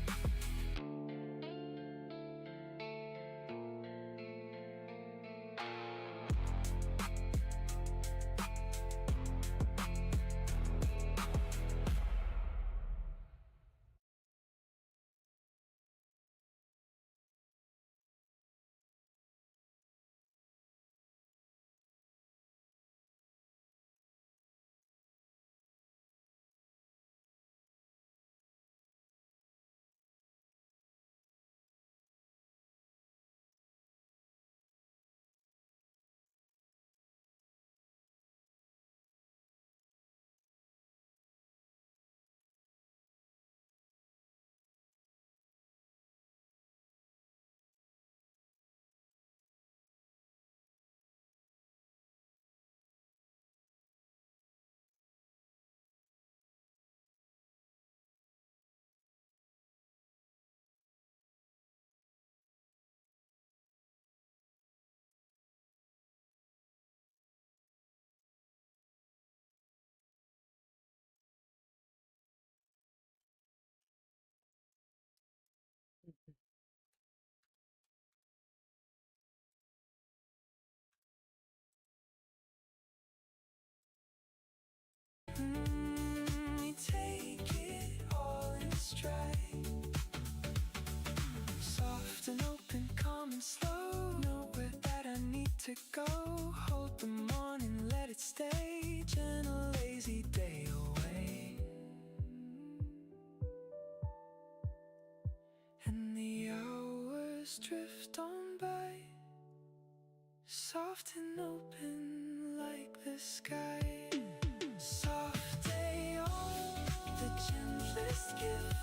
We take it all in stride, soft and open, calm and slow. Nowhere that I need to go. Hold the morning, let it stay. Gentle, lazy day away, and the hours drift on by, soft and open like the sky. Soft day on, the gentlest gift.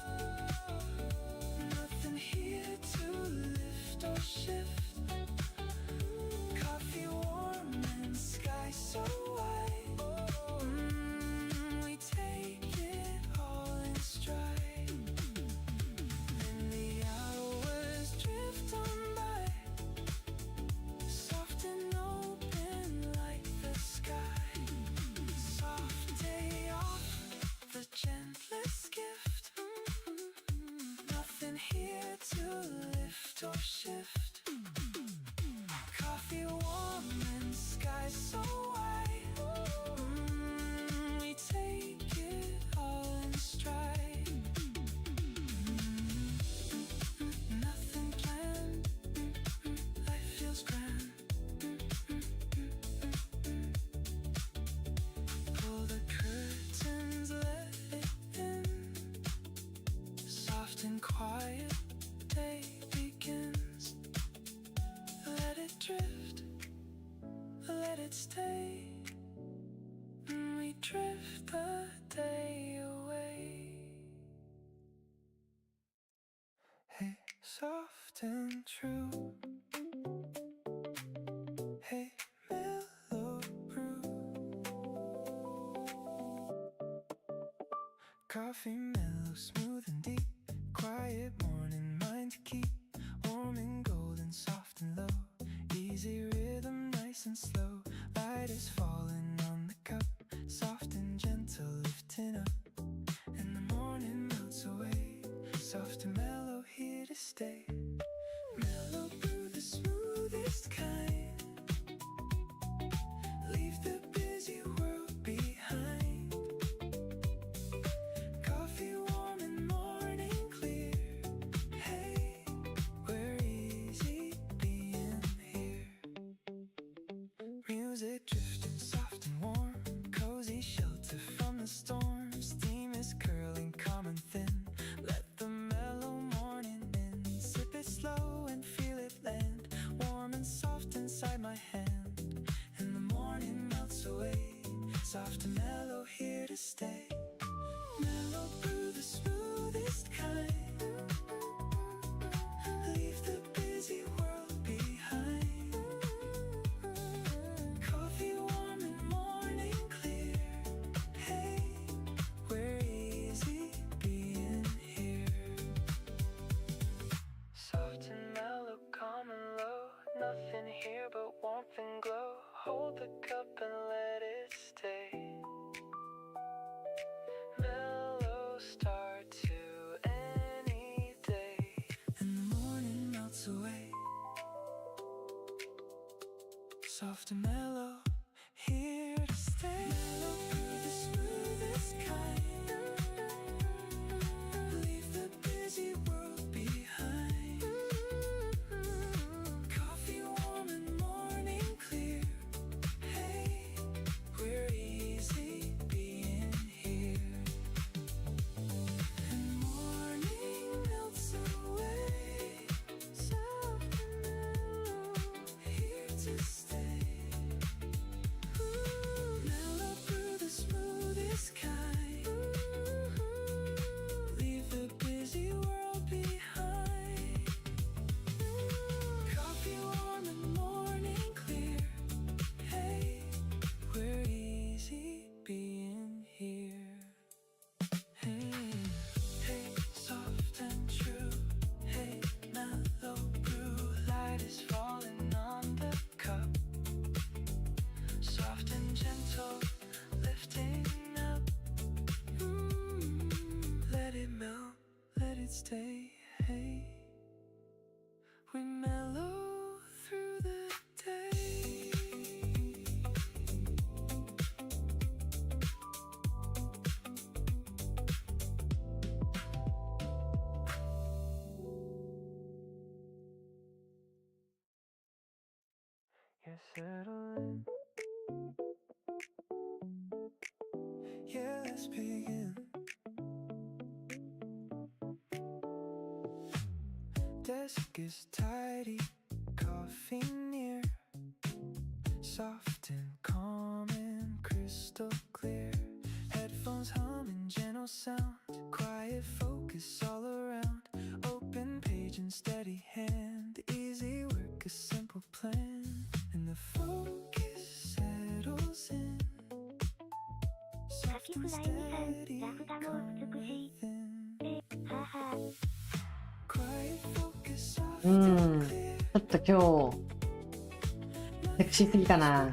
Nothing here to lift or shift. Coffee warm and sky so wide. We take it all in stride, and the hours drift on by, soft and open like the sky. Soft day off, the gentlest gift. Nothing here to lift or shift. Coffee warm and sky so wide. We take it all in stride. Nothing planned, life feels grand. Pull the curtains, let it in. Soft and quiet, day begins. Let it drift, let it stay. We drift the day away. Hey, soft and true. Hey, mellow brew. Coffee mellow, smooth and deep. Quiet morning, mind to keep. Warm and golden, soft and low. Easy rhythm, nice and slow. Light is falling on the cup. Soft and gentle, lifting up. And the morning melts away. Soft and mellow, here to stay. Mellow brew, the smoothest kind. Leave the busy world behind. Coffee warm and morning clear. Hey, we're easy being here. Music drifting soft and warm. Cozy shelter from the storm. Steam is curling, calm and thin. Let the mellow morning in. Sip it slow and feel it land. Warm and soft inside my hand. And the morning melts away. Soft and mellow, here to stay. Mellow brew, the smoothest kind. Leave the busy world behind. Hold the cup and let it stay. Mellow start to any day. And the morning melts away. Soft and mellow, here to stay. Mellow through the smoothest kind. Leave the busy world behind. Coffee warm and morning clear. Hey, we're easy being here. And morning melts away. Soft and mellow, here to stay. Mellow through the smoothest kind. Leave the busy world behind. Coffee warm and morning clear. Hey, we're easy being here. Hey, hey, soft and true. Hey, mellow brew. Light is falling on the cup. Soft and gentle, lifting up. Let it melt, let it stay. Hey, we mellow through the day. Yeah, settle in. Yeah, let's begin. Desk is tidy, coffee near. Soft and calm and crystal clear. Headphones humming, gentle sound. Quiet focus all around. Open page and steady hand. Easy work, a simple plan. And the focus settles in. カキフライにさん、ラフがもう美しい。はあはあ。ちょっと今日セクシーすぎかな。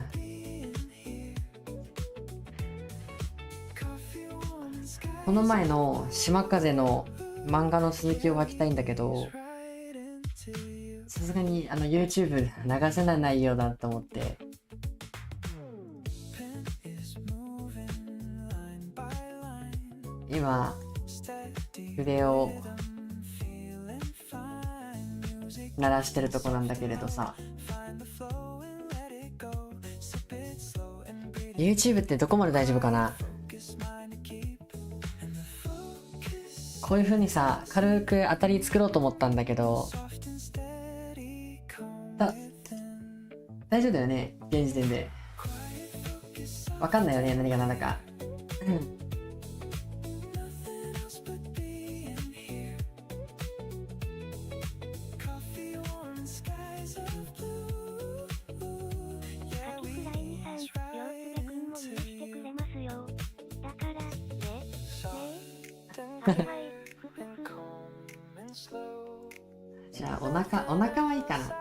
この前の島風の漫画の続きを描きたいんだけど、さすがにYouTube 流せない内容だと思って、今筆を鳴らしてるとこなんだけれどさ、 YouTube ってどこまで大丈夫かな。こういう風にさ、軽く当たり作ろうと思ったんだけど、大丈夫だよね、現時点で。わかんないよね、何が何だか。じゃあお腹はいいかな。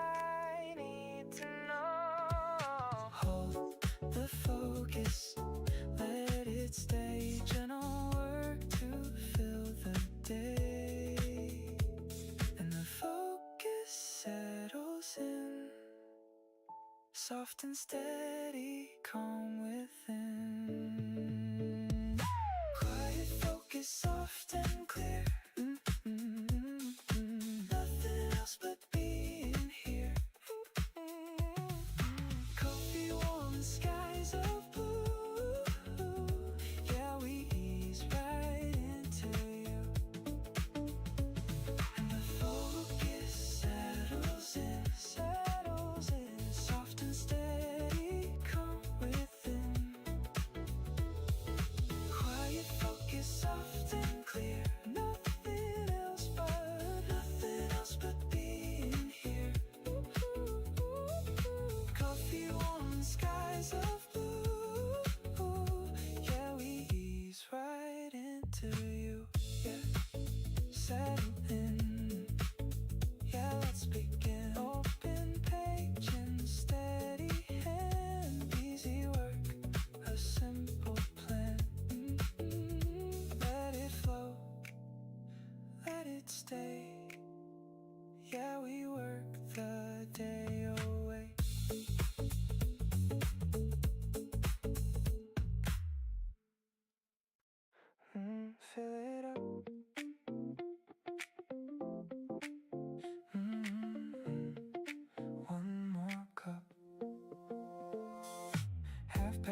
Soft and steady, calm within. Quiet focus, soft and clear. Nothing else but being here. Coffee warm and skies of blue. Yeah, we ease right into you. And the focus settles in. Soft and steady, calm within. Quiet focus, soft and clear. Nothing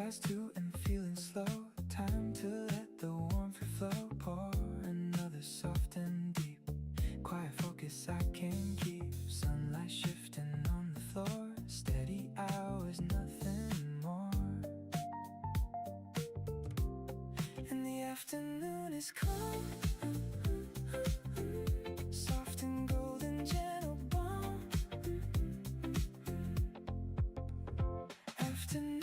fast too and feeling slow. Time to let the warmth flow. Pour another soft and deep. Quiet focus I can keep. Sunlight shifting on the floor. Steady hours, nothing more. And the afternoon is calm. Soft and golden, gentle balm. Afternoon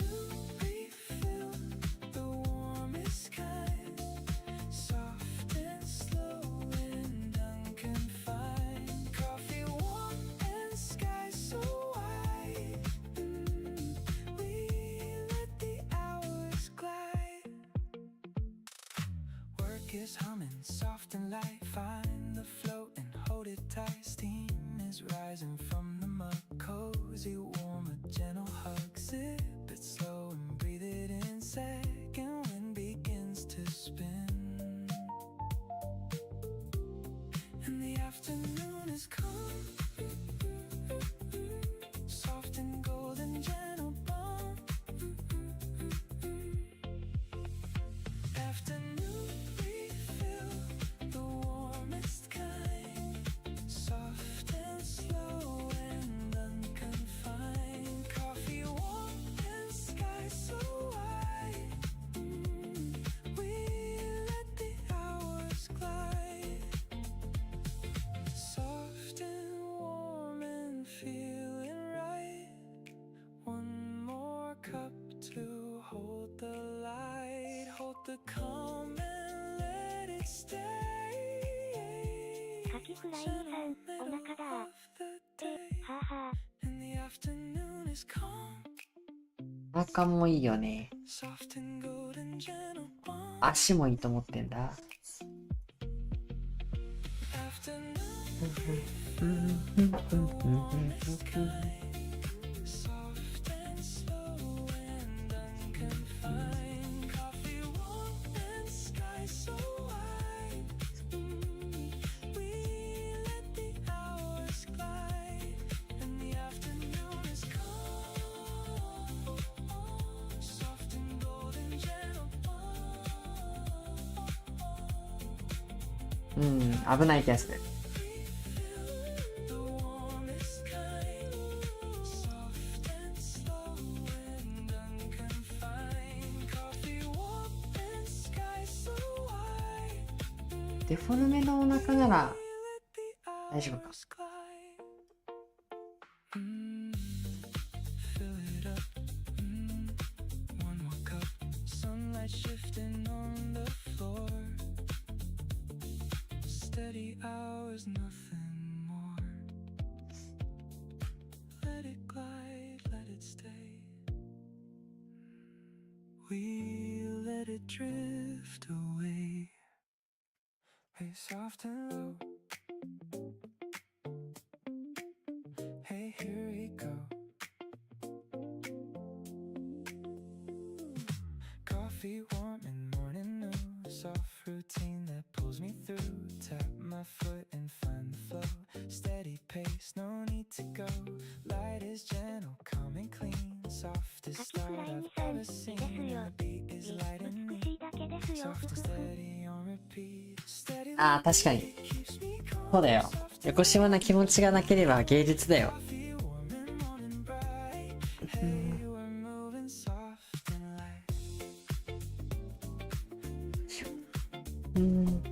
refill, the warmest kind. Soft and slow and unconfined. Coffee warm and sky so wide. We let the hours glide. Work is humming, soft and light. Find the float and hold it tight. Steam is rising from the mug. Cozy, warm, a gentle hug. Sip it slow and breathe it in. Second wind begins to spin. And the afternoon is calm. Soft and golden, gentle balm. Afternoon refill, the warmest kind. Soft and slow and unconfined. Coffee warm and sky so wide. We let the hours glide. Soft and warm and feeling right. One more cup to hold the light. Hold the calm and let it stay. カキフラインさん、お腹だ。はぁはぁ。And the afternoon is calm. お腹もいいよね。 Soft and golden, gentle balm. 足もいいと思ってんだ。Afternoon, Mm-hmm. soft and slow and unconfined. Coffee warm and sky so wide. We let the hours glide. And the afternoon is calm. Soft and golden, gentle balm. うん、危ない気がする。 The warmest kind. Soft and slow and unconfined. Coffee warm and sky so wide. デフォルメのお腹なら大丈夫か。 Fill it up. One more cup. Sunlight shifting on the floor. Steady hours, nothing more. Let it glide, let it stay. We let it drift away. Hey, soft and low. Hey, here we go. Coffee warm and morning new. Soft routine that pulls me through. Tap my foot and find the flow. Steady pace, no need to go. Light is gentle, calm and clean. Softest カキ start フライ I've ンさん、 ever いいです seen. よ。 The beat is light and 美 neat. しいだけですよ。 Soft and steady on repeat. Steady ああ、確かに。 keeps me calm. そうだよ。横島な気持ちがなければ芸術だよ。 Coffee warm and morning bright. Hey, we're moving soft and light. うん。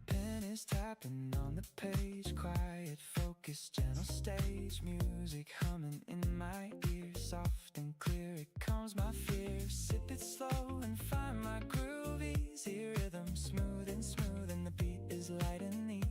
Pen is tapping on the page. Quiet focus, gentle stage. Music humming in my ear. Soft and clear, it calms my fear. Sip it slow and find my groove. Easy rhythm, smooth and the beat is light and neat.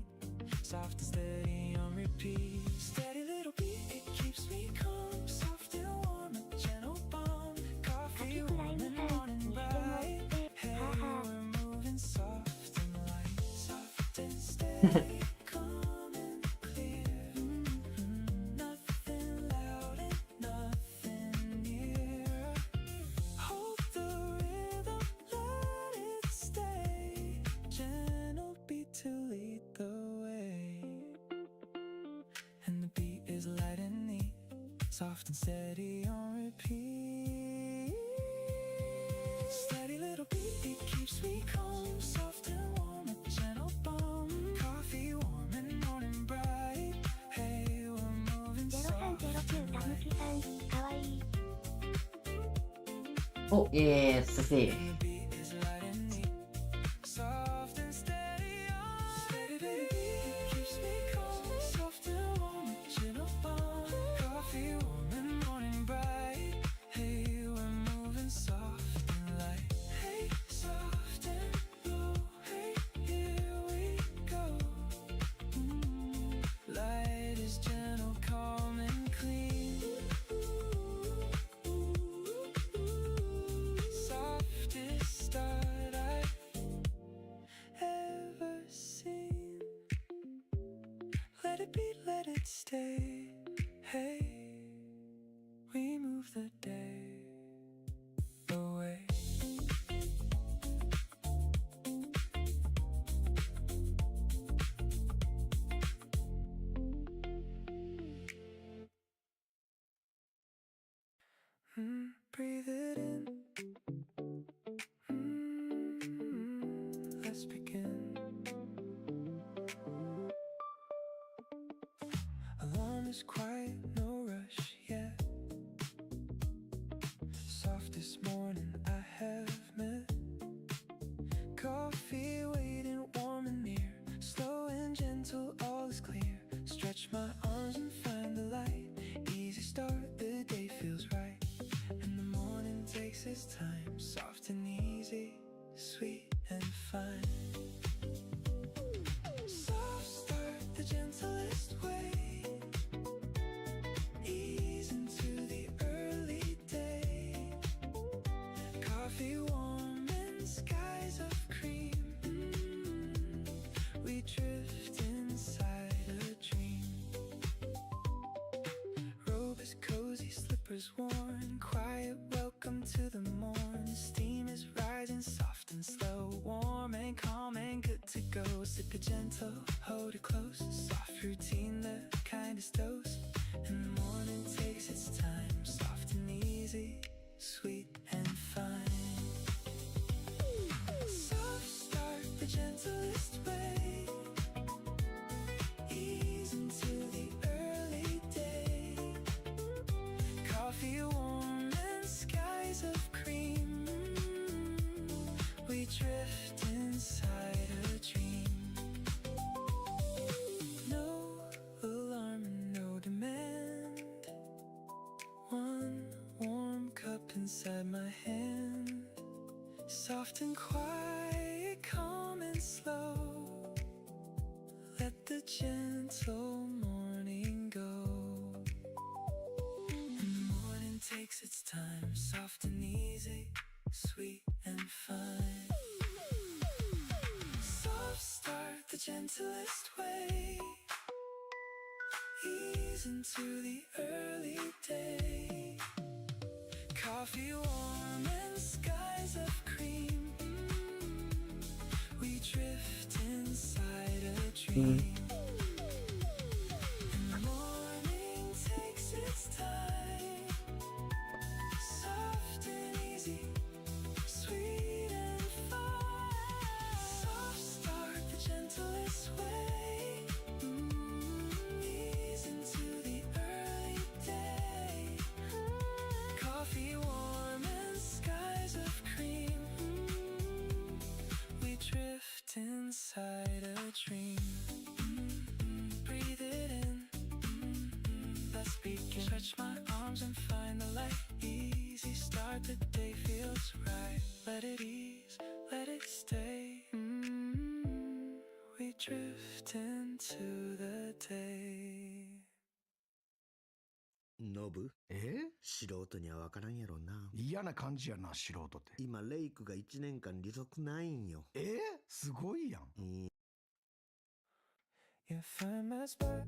Soft and steady on repeat. Steady little beat, it keeps me calm. Soft and warm, a gentle balm. カ Coffee キフライ warm ン and さん、 morning にしても、 bright. は Hey, ぁはぁ。 we're moving soft and light. Soft and steady, calm and clear. Nothing loud and nothing near. Hold the rhythm, let it stay. Gentle beat to lead the way. And the beat is light and soft and steady on repeat. Steady little beat, it keeps me calm, soft and warm, a gentle balm. Coffee warm and morning bright. Hey, we're moving soft 0309たぬきさん、かわいい。お、そして、soft and steady on. Steady little beat, keeps me calm, soft and warm, a gentle balm. Coffee warm and morning bright. Hey, we're moving soft and light. Hey, soft and low. Hey, here we go. Light is gentle, calm and clean. Softest start I've ever seen. Let it be, let it stay. Hey, we move the day away. Breathe it in. Let's begin. Alarm is quiet, no rush yet. Softest morning I have met. Coffee waiting warm and near. Slow and gentle, all is clear. Stretch my arms and find the light. Easy start, the day feels right. And the morning takes its time. Soft and easy, sweet and fine. Soft start, the gentlest way. Ease into the early day. Coffee warm and skies of cream. We drift inside a dream. Robe is cozy, slippers worn. Quiet welcome to the morn. Steam is rising, soft and slow. Warm and calm and good to go. Sip it gentle, hold it close. Soft routine, the kindest dose. And the morning takes its time. Soft and easy, sweet and fine. Soft start, the gentlest way. Ease into the early day. Coffee warm and skies of cream. We drift inside a dream. No alarm and no demand. One warm cup inside my hand. Soft and quiet, calm and slow. Let the gentle morning go. And the morning takes its time. Soft and easy, sweet and fine. Soft start, the gentlest way. Ease into the early day. Coffee warm and skies of cream. We drift inside a dream. And the morning takes its time. Soft and easy, sweet and fine. Soft start, the gentlest way. Ease into the early day. Coffee warm and skies of cream. We drift inside a dream. Breathe it in. Let's begin. Stretch my arms and find the light. Easy start, the day feels right. Let it ease, let it stay. We drift into the day. ノブ素人には分からんやろな。嫌な感じやな、素人って。今レイクが1年間利息ないんよ。すごいやん。Yeah, find my spot.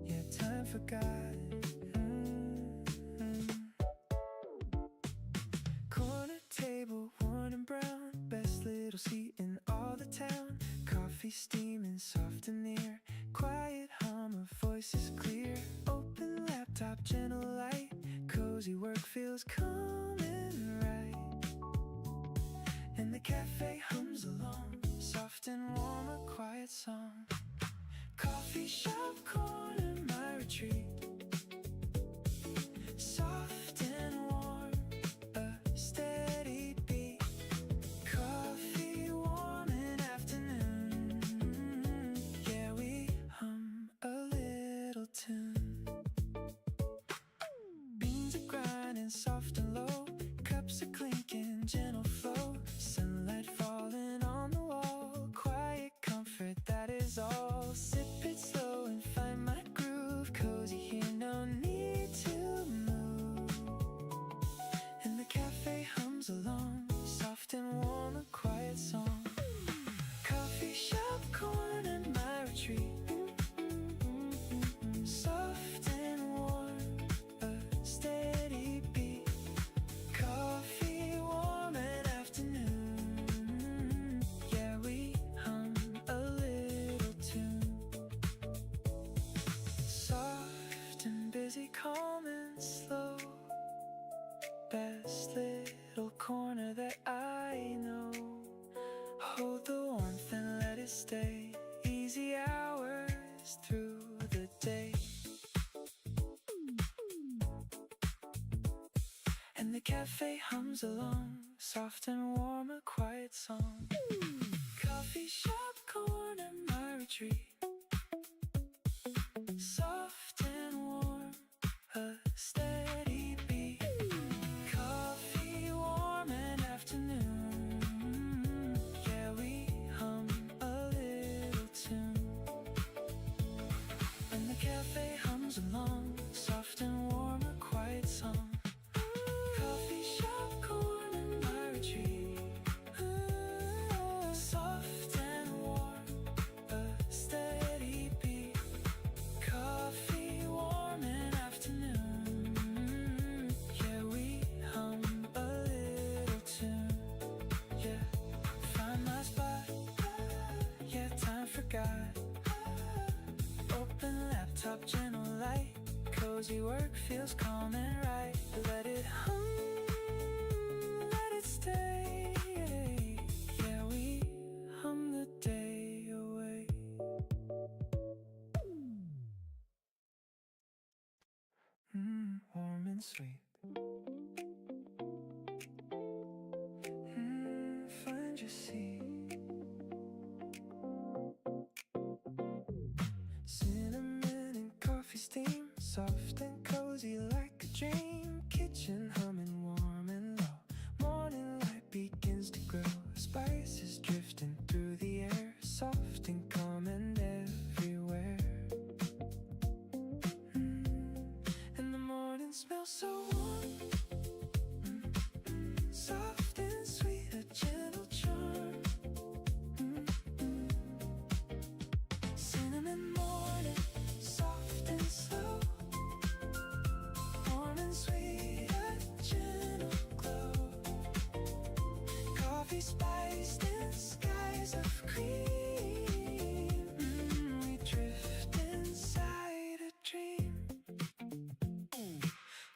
Yeah, time forgot. Corner table, worn and brown. Best little seat in all the town. Coffee steaming, soft and near. Quiet hum calm, her voice is clear. Open laptop, gentle light. Cozy work feels calm and right. And the cafe hums along, soft and warm, a quiet song. Coffee shop corner, my retreat. Soft and warm, a steady beat. Coffee warm in afternoon. Yeah, we hum a little tune. Beans are grinding soft and low. Cups are clinking, gentle flow. Sunlight falling on the wall. Quiet comfort, that is all. Sip it slow and find my groove. Cozy here, no need to move. And the cafe hums along, soft and warm, a quiet song. Coffee shop corner, my retreat. Soft and warm, a steady beat. Coffee warm in afternoon. Yeah, we hum a little tune. Soft and busy, calm and slow. Best little corner that I know. Hold the warmth and let it stay. Easy hours through the day. And the cafe hums along, soft and warm, a quiet song. Coffee shop corner, my retreat. Soft and warm, a steady beat. Coffee warm in afternoon. Yeah, we hum a little tune. And the cafe hums along, soft and warm, a quiet song. Coffee shop corner, my retreat. Soft and warm, a steady beat. Coffee warm in afternoon. Yeah, we hum a little tune. Yeah, find my spot. Yeah, time forgot. Open laptop, gentle light. Cozy work feels calm and right. Let it hum, let it stay. Yeah, we hum the day away. Warm and sweet. Find your seat. Cinnamon and coffee steam, soft and cozy like a dream. Kitchen humming warm and low. Morning light begins to grow. Spices drifting through the air, soft and calm and everywhere. And the morning smells so warm. Soft and sweet, a gentle charm. Cinnamon morning, soft and slow. Warm and sweet, a gentle glow. Coffee spiced in skies of cream. We drift inside a dream.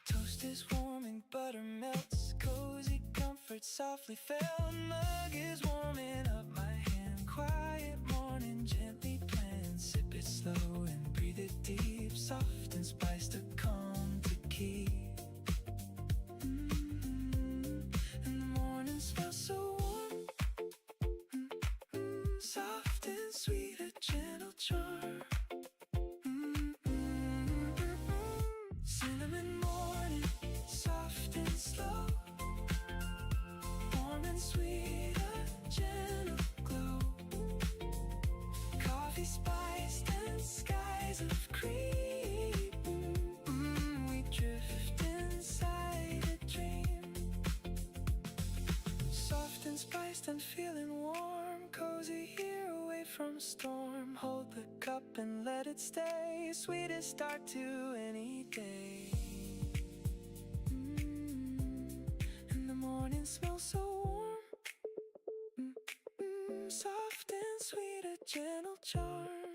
Toast is warming, butter melts. Cozy comfort softly felt. Mug is warming up my hand. Quiet morning, gently planned. Sip it slow and breathe it deep. Soft and spiced, a calm to keep. And the morning smells so warm. Soft and sweet, a gentle charm. Cinnamon morning, soft and slow. Warm and sweet, a gentle glow. Coffee spiced and skies of cream. We drift inside a dream. Soft and spiced and feeling warm. Cozy here away from storm. Hold the cup and let it stay. Sweetest start to any day. And the morning smells so warm. Soft and sweet, a gentle charm.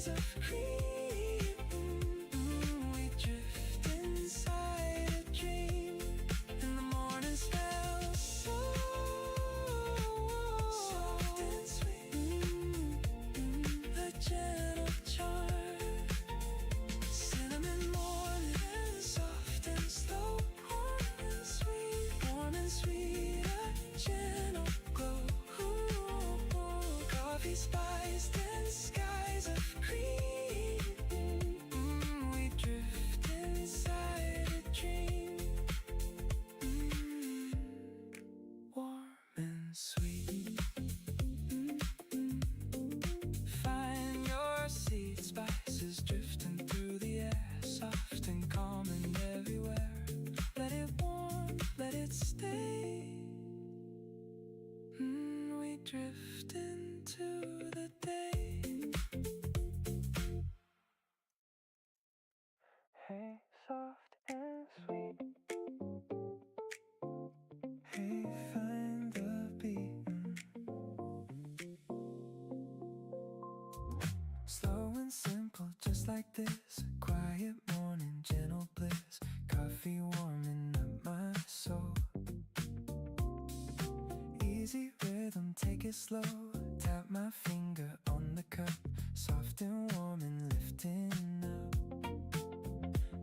skies of green. We drift inside a dream, and the morning smells so soft and sweet. A gentle charm, cinnamon morning, soft and slow, warm and sweet, a gentle glow. Coffee spiced and skies of green. We drift inside a dream, warm and sweet. Find your seed, spices drifting through the air, soft and calm and everywhere. Let it warm, let it stay. We drift into the day. Hey, soft and sweet. Hey, find the beat. Slow and simple, just like this. Quiet morning, gentle bliss. Coffee warming up my soul. Easy rhythm, take it slow. Tap my finger on the cup. Soft and warm and lifting up.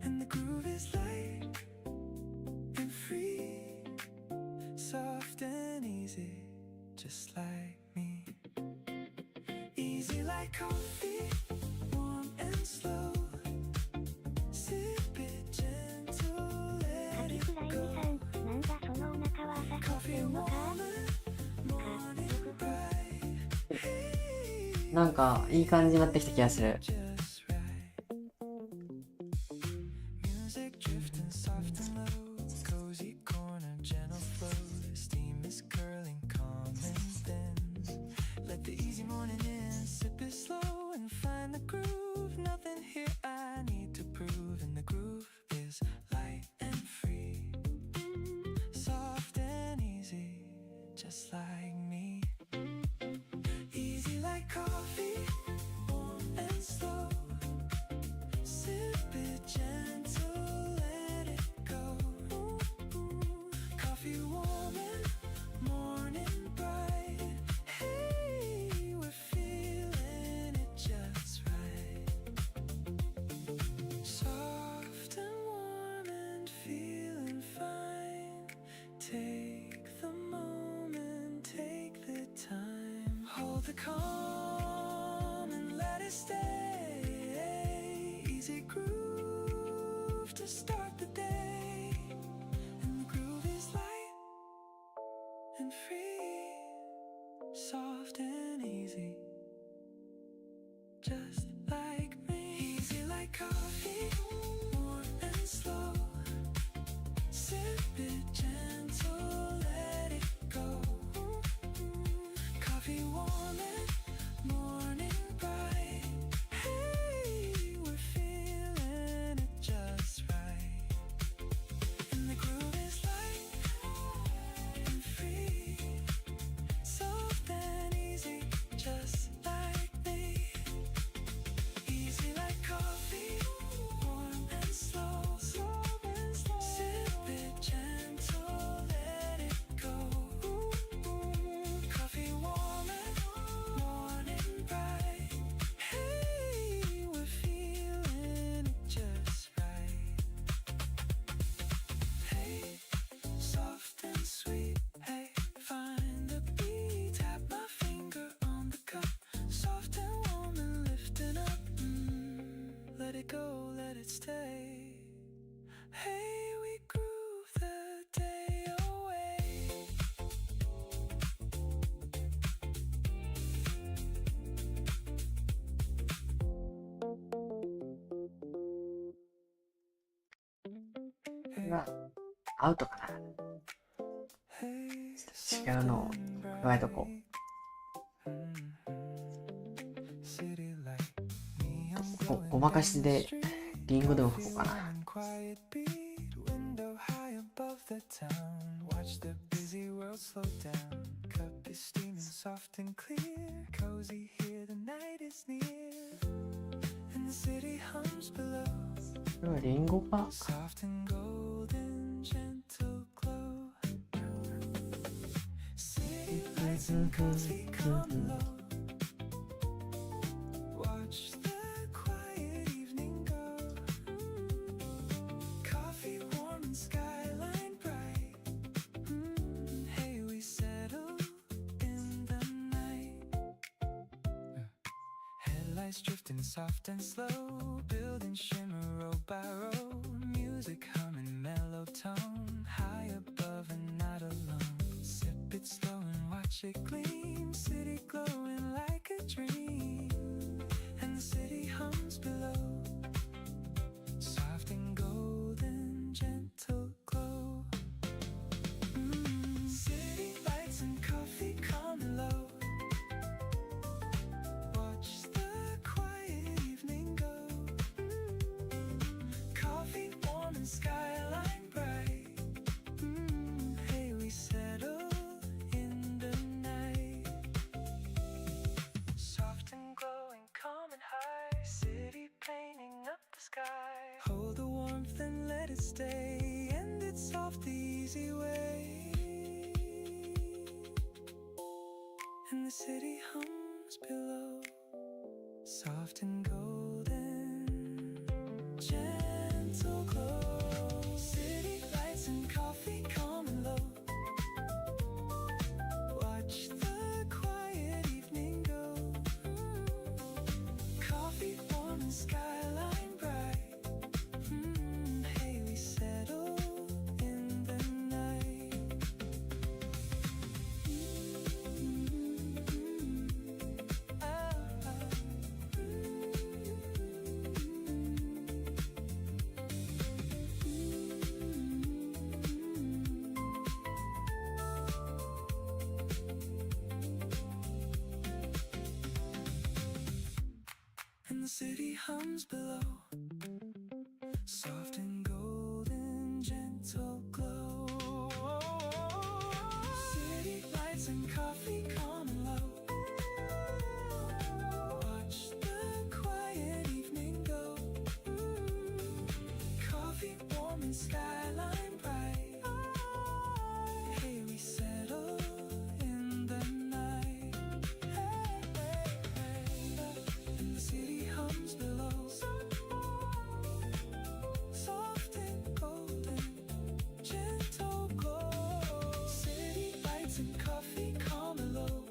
And the groove is light and free. Soft and easy, just like me. Easy like coffee, warm and slow. Sip it gentle, カ let ビ it フライに go. さん、なんだそのお腹は朝食ってんのか。 Morning bright. Hey, なんかいい感じになってきた気がする。 just right. Music drifting soft and low. Cozy corner, gentle flow. Steam is curling, calm and thin. Let the easy morning in. Sip it slow and find the groove. Nothing here I need to prove. And the groove is light and free. Soft and easy, just like me. Easy like coffee, warm and slow. Sip it gentle, let it go. Coffee warm and morning bright. Hey, we're feeling it just right. Soft and warm and feeling fine. Take the moment, take the time. Hold the calm and let it stay. Easy groove to start the day. And the groove is light and free. Soft and easy, just like me. Easy like coffee, warm and slow. Sip it gentle, let it go. Coffee warm and morning bright. Hey, we're feeling it just right. And the groove is light and free. Soft and easy, just like me. Easy like coffee, warm and slow. Sip it gentle, let it go. Coffee warm and morning bright. Hey, we're feeling it just right. Hey, soft and sweet. Hey, find the beat. Tap my finger on the cup. Soft and warm and lifting up. Let it go, let it stay. Hey, we groove the day away.これはアウトかな。 Hey, 違うのを加えとこう。 city light, neon ごまかしでリンゴでも書こうかな。 quiet beat, window high above the town. Watch the busy world slow down. Cup is steaming soft and clear. Cozy here, the night is near. the city hums below. これはリンゴか。 Soft and golden, gentle glow. City lights and coffee come low. Watch the quiet evening go. Coffee warm and skyline bright. Hey, we settle in the night. Headlights drifting soft and slow, building shimmer row by row. Music humming mellow tone, high above and not alone. Sip it slow and watch it gleam, city glowing like a dream. And the city hums below, soft and golden, gentle glow. City lights and coffee come low. Watch the quiet evening go. Coffee warm and skyline bright. Hey, we settle in the night. Soft and glowing, calm and high. City painting up the sky. Hold the warmth and let it stay. And it's off the easy way. And the city hums below, soft and golden, gentle glow. City lights and coffee coming low. Watch the quiet evening go. Coffee warm and skyline bright. Hey, we settle in the night. And the city hums below, soft and golden, gentle glow. City lights and coffee coming low. Watch the quiet evening go. Coffee warm and skyline bright. Hey, we settle in the night. And the city hums below, soft and golden, gentle glow. City lights and coffee coming low.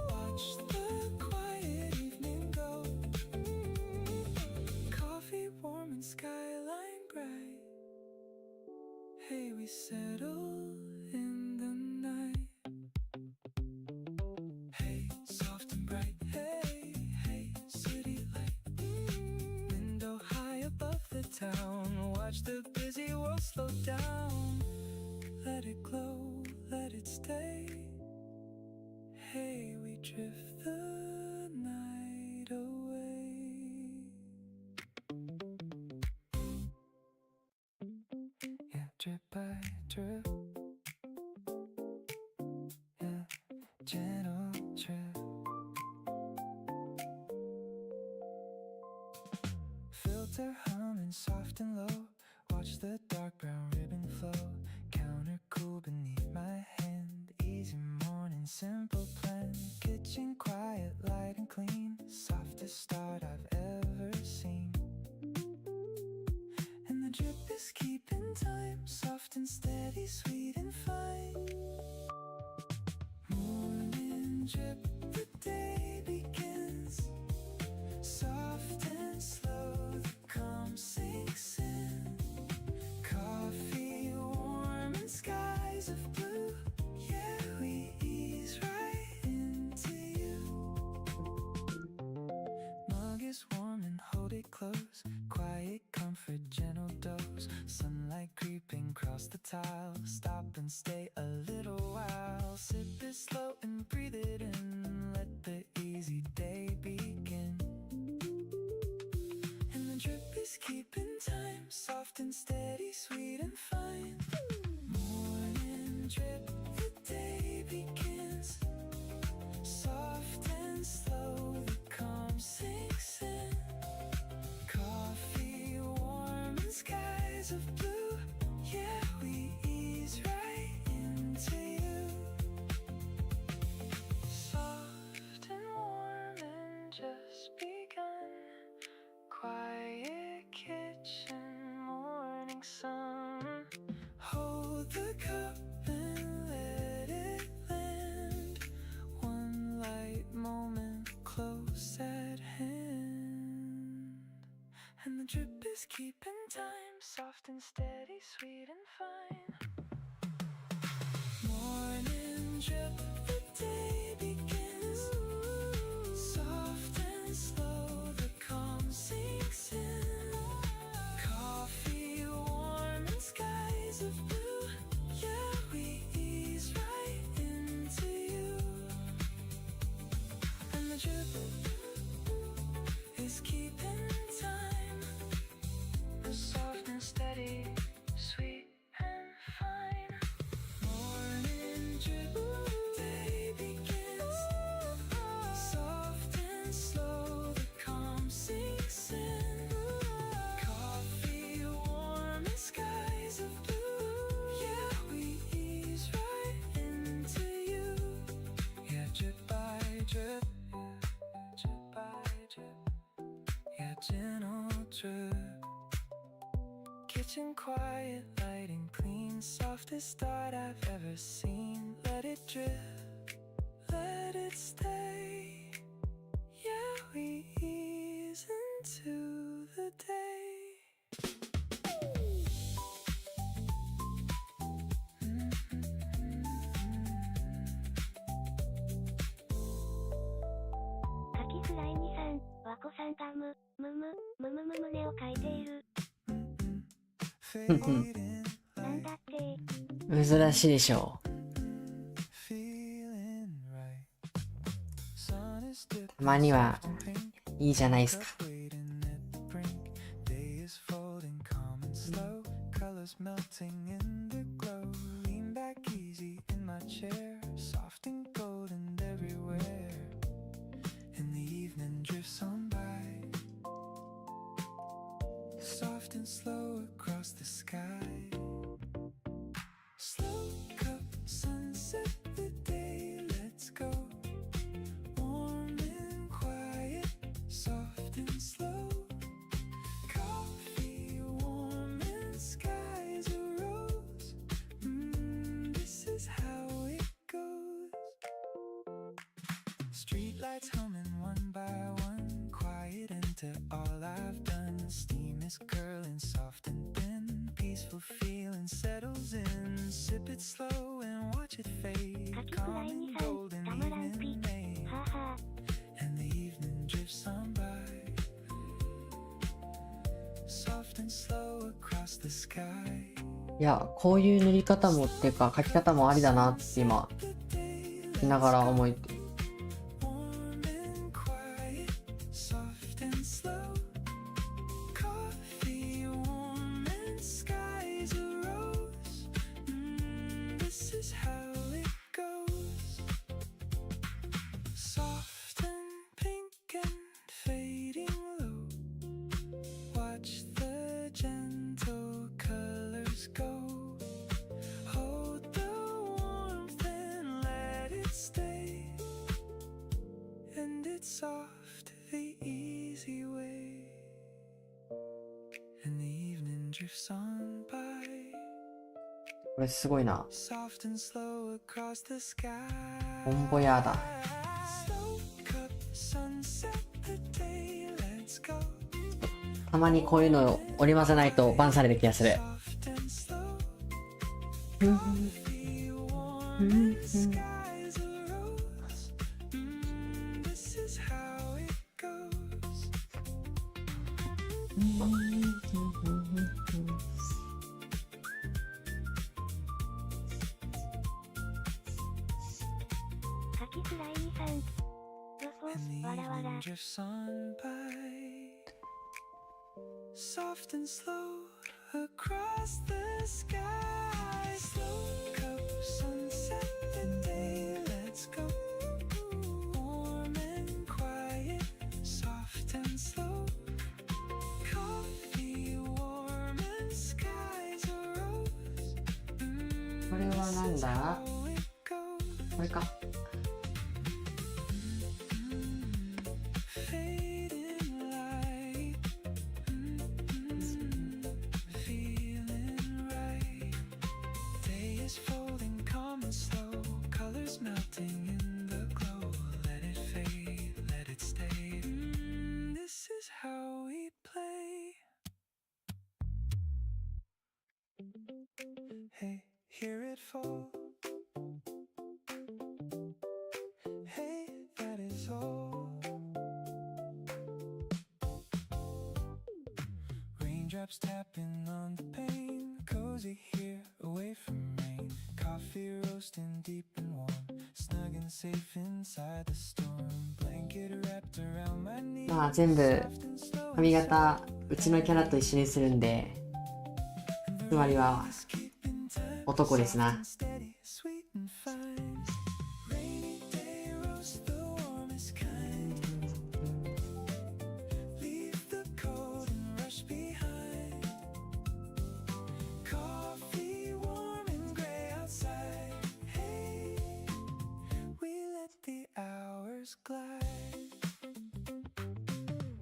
Watch the quiet evening go. Coffee warm and skyline bright. Hey, we settle in the night. Hey, soft and bright. Hey, hey, city light. Window high above the town. Watch the busy world slow down. Let it glow, let it stay. Hey, we drift the night away. Yeah, drip by drip. Yeah, gentle trip. Filter humming soft and low. Watch the dark brown ribbon flow. Counter cool beneath my hand. Easy morning, simple plan. Kitchen quiet, light and clean. Softest start I've ever seen. And the drip is keeping time. Soft and steady, sweet and fine. Morning drip, the day begins. Soft and slow, the calm sinks in. Coffee warm and skies of blue. skies of blue, yeah, we ease right into you. Soft and warm and just begun. Quiet kitchen, morning sun. Hold the cup and let it land. One light moment close at hand. And the drip is keeping time, soft and steady, sweet and fine. Morning drip, the day begins. Soft and slow, the calm sinks in. Coffee warm and skies of blue, yeah, we ease right into you. And the drip is keeping time, soft and steady, sweet and fine. Morning drip, day begins. Soft and slow, the calm sinks in. Coffee warm and skies of blue, yeah, we ease right into you. Yeah, drip by drip, drip by drip, yeah, gentle drip. Kitchen quiet, lighting clean, softest start I've ever seen. Let it drip, let it stay. Yeah, we ease into the day.カキフライにさん、ワコさんがむむ胸を描いている。なんだって珍しいでしょう。たまにはいいじゃないですか。Soft and slow across the sky. Slow cup, sunset, the day, let's go. Warm and quiet, soft and slow. Coffee warm and skies a rose. This is how it goes. Streetlights humming one by one, quiet into all I've done. Steam is curling soft and thin, peaceful feeling settles in. Sip it slow and watch it fade. Calm and golden evening made. And the evening drifts on by. Soft and slow across the sky. いや、こういう塗り方もっていうか描き方もありだなって今聞きながら思いて。Soft, the easy way, and the evening drifts on by. これすごいな。 Soft and slow across the sky. ボンボヤーだ。 Slow cup, sunset, the day, let's go. たまにこういうのを織り交ぜないとバンされる気がする。Soft and slow. Coffee warm and skies a rose. This is how it goes. カキフライにさん。よほ、 And the わらわら。 evening drifts on by. Soft and slow across the sky. Slow cup, sunset, the day, let's go. Warm and quiet, soft and slow. Coffee warm and sky. これはなんだ？これか。Hey, hear it fall. Hey, that is all. Raindrops tapping on the pane. Cozy here, away from rain. Coffee roasting deep and warm. Snug and safe inside the storm. Blanket wrapped around my knees. まあ全部髪型うちのキャラと一緒にするんで、つまりは男ですな。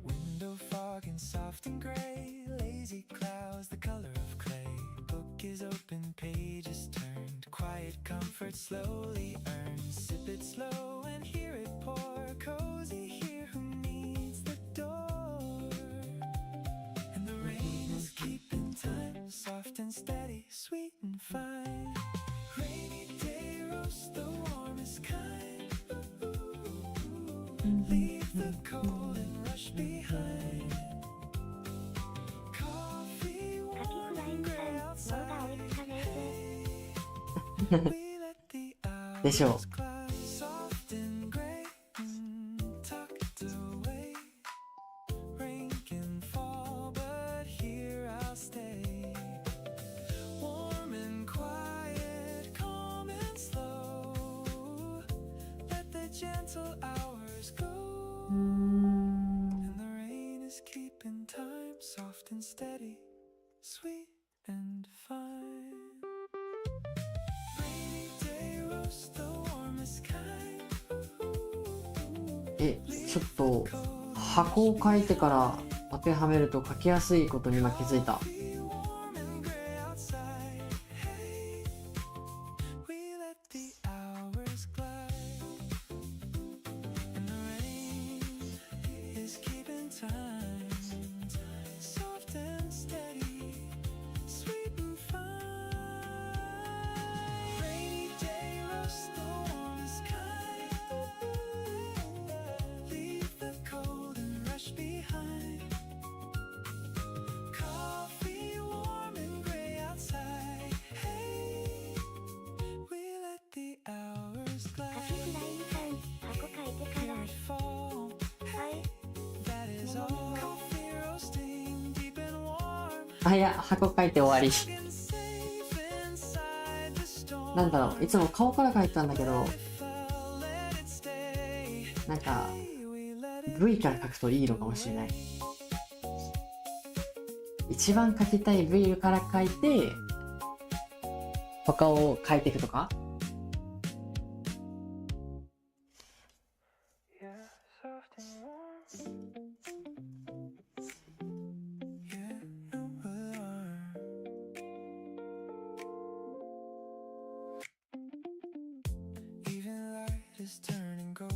Window fog and soft and gray, lazy clouds, the color of clay. Book is open, pages turned, quiet comfort slowly earned. Sip it slow and hear it pour, cozy here, who needs the door? And the rain is keeping time, soft and steady, sweet and fine. Rainy day roast the warmest kind. Leave the cold and rush behind. Coffee warm and gray outside. We let the でしょう。 hours glide. Soft and gray, tucked away. Rain can fall, but here I'll stay. Warm and quiet, calm and slow. Let the gentle hours go. And the rain is keeping time, soft and steady, sweet and fine. Rainy day roast the warmest kind. ちょっと箱を書いてから当てはめると書きやすいことに今気づいた。 Be warm and gray outside. Hey, we let the hours glide. And the rain is keeping time, soft and steady, sweet and fine. Rainy day roast the warmest kind. Leave the cold and rush behind. Coffee warm and gray outside. Hey, we let the hours glide. カキフライさん、箱書いてから。 Fall. はい。 That is all. Coffee roasting deep and warm. あ、いや、箱書いて終わり。 And safe inside the storm. なんだろう、いつも顔から書いてたんだけど、 Let it stay. なんか We let it V から書くといいのかもしれない。一番書きたい V から書いて、他を書いていくとか。 Yeah, soft and warm. Yeah, no alarm. Even light is turning gold.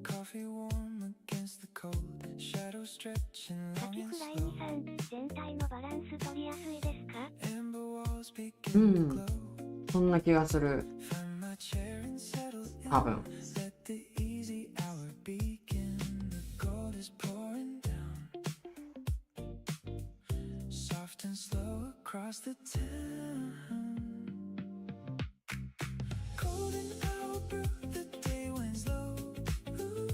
Coffee warm against the cold. Shadows stretching カ long キ and フライ slow. さん、全体のバランス取りやすいですか？ Amber walls う begin to ん、 glow. そんな気がする。 Find my chair and settle in. 多分。 Let the easy hour begin. The gold is pouring down. Soft and slow across the town. Golden hour brew, the day winds low. Ooh,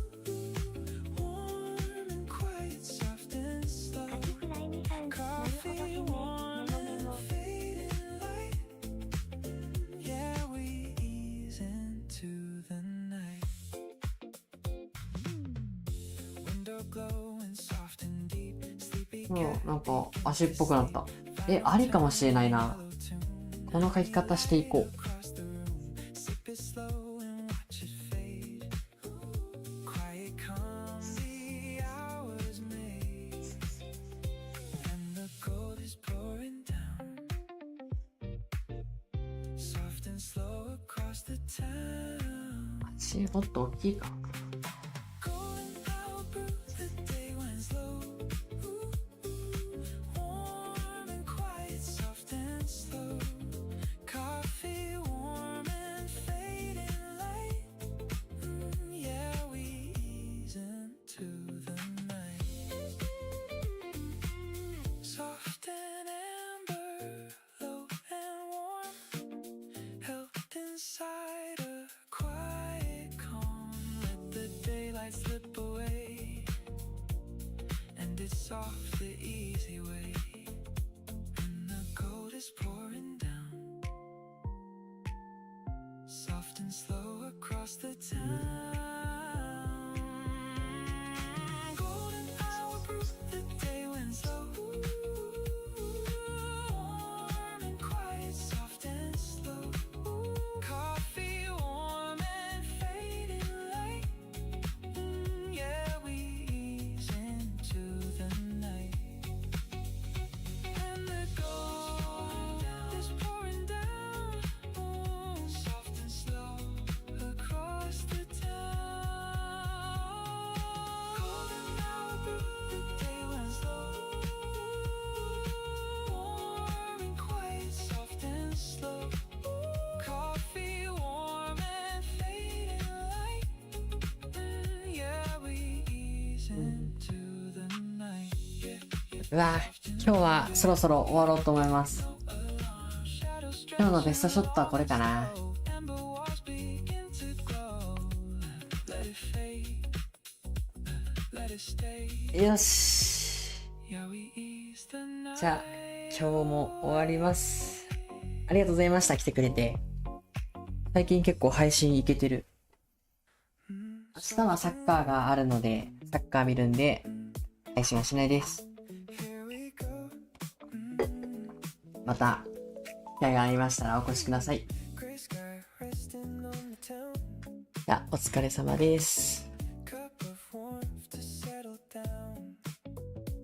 warm and quiet, soft and slow. カキフライにさん、なるほど Coffee 姫、メ warm モメ and モ。 fading light. Yeah, we ease into the night. Window glowing soft and deep. Sleepy もうなんか足っぽくなった。ありかもしれないな。この書き方していこう。私もっと大きいか。Slip away, and it's soft the easy way. And the gold is pouring down, soft and slow across the town. Golden hour proves the day went slow, warm and quiet, soft and slow. Coffee warm and fading light. Yeah, we ease into the night, and the gold is pouring down, soft and slow across the town. Golden hour through the day went slow, warm and quiet, soft and slow. Coffee warm and fading light. Yeah, we ease into the night. うわぁ、今日はそろそろ終わろうと思います。今日のベストショットはこれかな。よし。じゃあ、今日も終わります。ありがとうございました。来てくれて。最近結構配信いけてる。明日はサッカーがあるので、サッカー見るんで、配信はしないです。また、機会がありましたらお越しください。じゃあ、お疲れ様です。